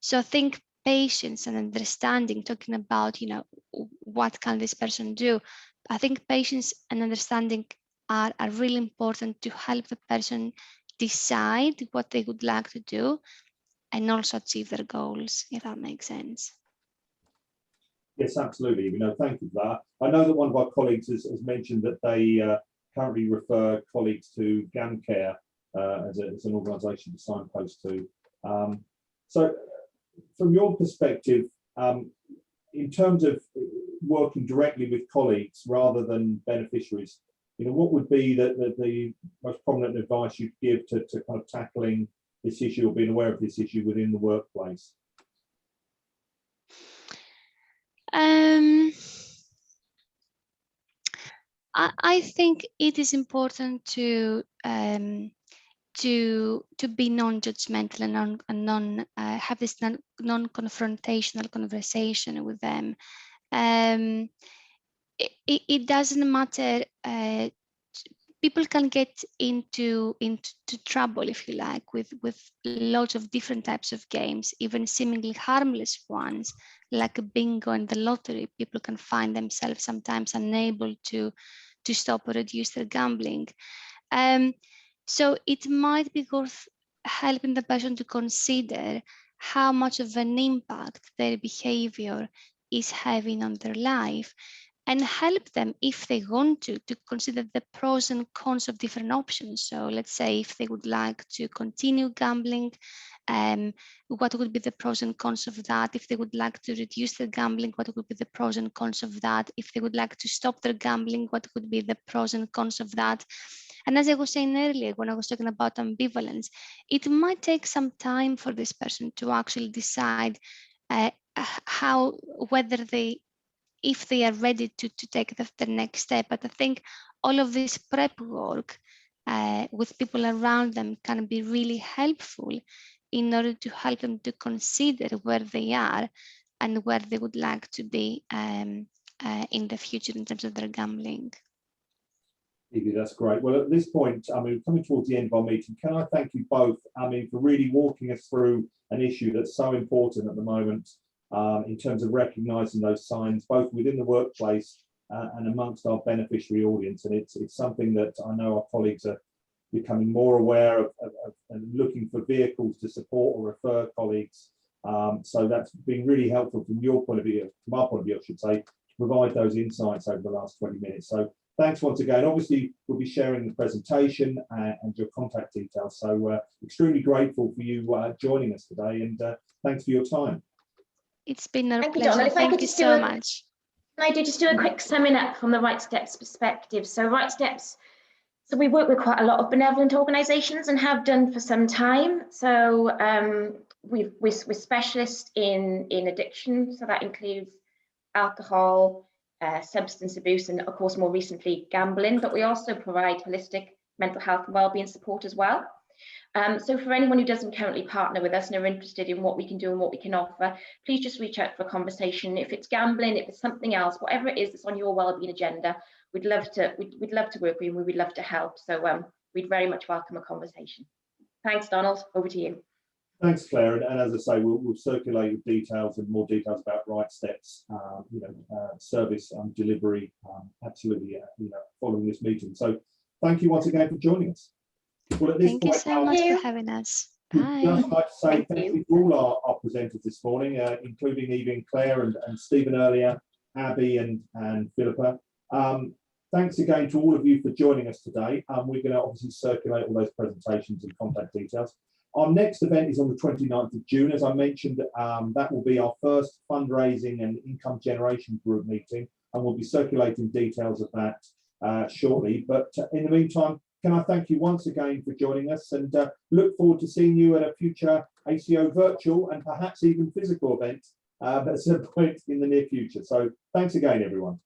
Speaker 9: So I think patience and understanding, talking about, you know, what can this person do? I think patience and understanding are really important to help the person decide what they would like to do and also achieve their goals, if that makes sense.
Speaker 1: Yes, absolutely. Thank you for that. I know that one of our colleagues has mentioned that they currently refer colleagues to GamCare as an organisation to signpost to. So, from your perspective, in terms of working directly with colleagues rather than beneficiaries, what would be the most prominent advice you'd give to kind of tackling this issue or being aware of this issue within the workplace?
Speaker 9: I think it is important to be non-judgmental and have this non-confrontational conversation with them. It doesn't matter. People can get into trouble, if you like, with lots of different types of games, even seemingly harmless ones like a bingo and the lottery. People can find themselves sometimes unable to stop or reduce their gambling. So it might be worth helping the person to consider how much of an impact their behavior is having on their life, and help them, if they want to consider the pros and cons of different options. So let's say if they would like to continue gambling, what would be the pros and cons of that? If they would like to reduce their gambling, what would be the pros and cons of that? If they would like to stop their gambling, what would be the pros and cons of that? And as I was saying earlier, when I was talking about ambivalence, it might take some time for this person to actually decide if they are ready to take the next step. But I think all of this prep work with people around them can be really helpful in order to help them to consider where they are and where they would like to be in the future in terms of their gambling.
Speaker 1: Evie, that's great. Well, at this point, coming towards the end of our meeting, can I thank you both, for really walking us through an issue that's so important at the moment, in terms of recognising those signs, both within the workplace and amongst our beneficiary audience. And it's something that I know our colleagues are becoming more aware of and looking for vehicles to support or refer colleagues. So that's been really helpful from your point of view, from our point of view, I should say, to provide those insights over the last 20 minutes. So thanks once again. Obviously, we'll be sharing the presentation and your contact details. So extremely grateful for you joining us today, and thanks for your time.
Speaker 9: It's been a
Speaker 8: Thank you,
Speaker 9: pleasure.
Speaker 8: Donald.
Speaker 9: Thank you so much.
Speaker 8: Can I just do a quick summing up from the Rightsteps perspective? So Rightsteps, so we work with quite a lot of benevolent organisations and have done for some time. So we're specialists in addiction, so that includes alcohol, substance abuse, and of course more recently gambling. But we also provide holistic mental health and wellbeing support as well. So for anyone who doesn't currently partner with us and are interested in what we can do and what we can offer, please just reach out for a conversation. If it's gambling, if it's something else, whatever it is that's on your wellbeing agenda, we'd love to work with you, and we would love to help. So we'd very much welcome a conversation. Thanks, Donald. Over to you.
Speaker 1: Thanks, Claire. And as I say, we'll circulate details and more details about Rightsteps, service delivery, absolutely, following this meeting. So thank you once again for joining us. Well, at this
Speaker 9: Thank you
Speaker 1: point,
Speaker 9: so much for having us. Bye.
Speaker 1: I'd like to say thank you to all our presenters this morning, including Evie and Claire and Stephen earlier, Abby and Philippa. Thanks again to all of you for joining us today. We're going to obviously circulate all those presentations and contact details. Our next event is on the 29th of June. As I mentioned, that will be our first fundraising and income generation group meeting, and we'll be circulating details of that shortly. But in the meantime, can I thank you once again for joining us, and look forward to seeing you at a future ACO virtual and perhaps even physical event at some point in the near future. So thanks again, everyone.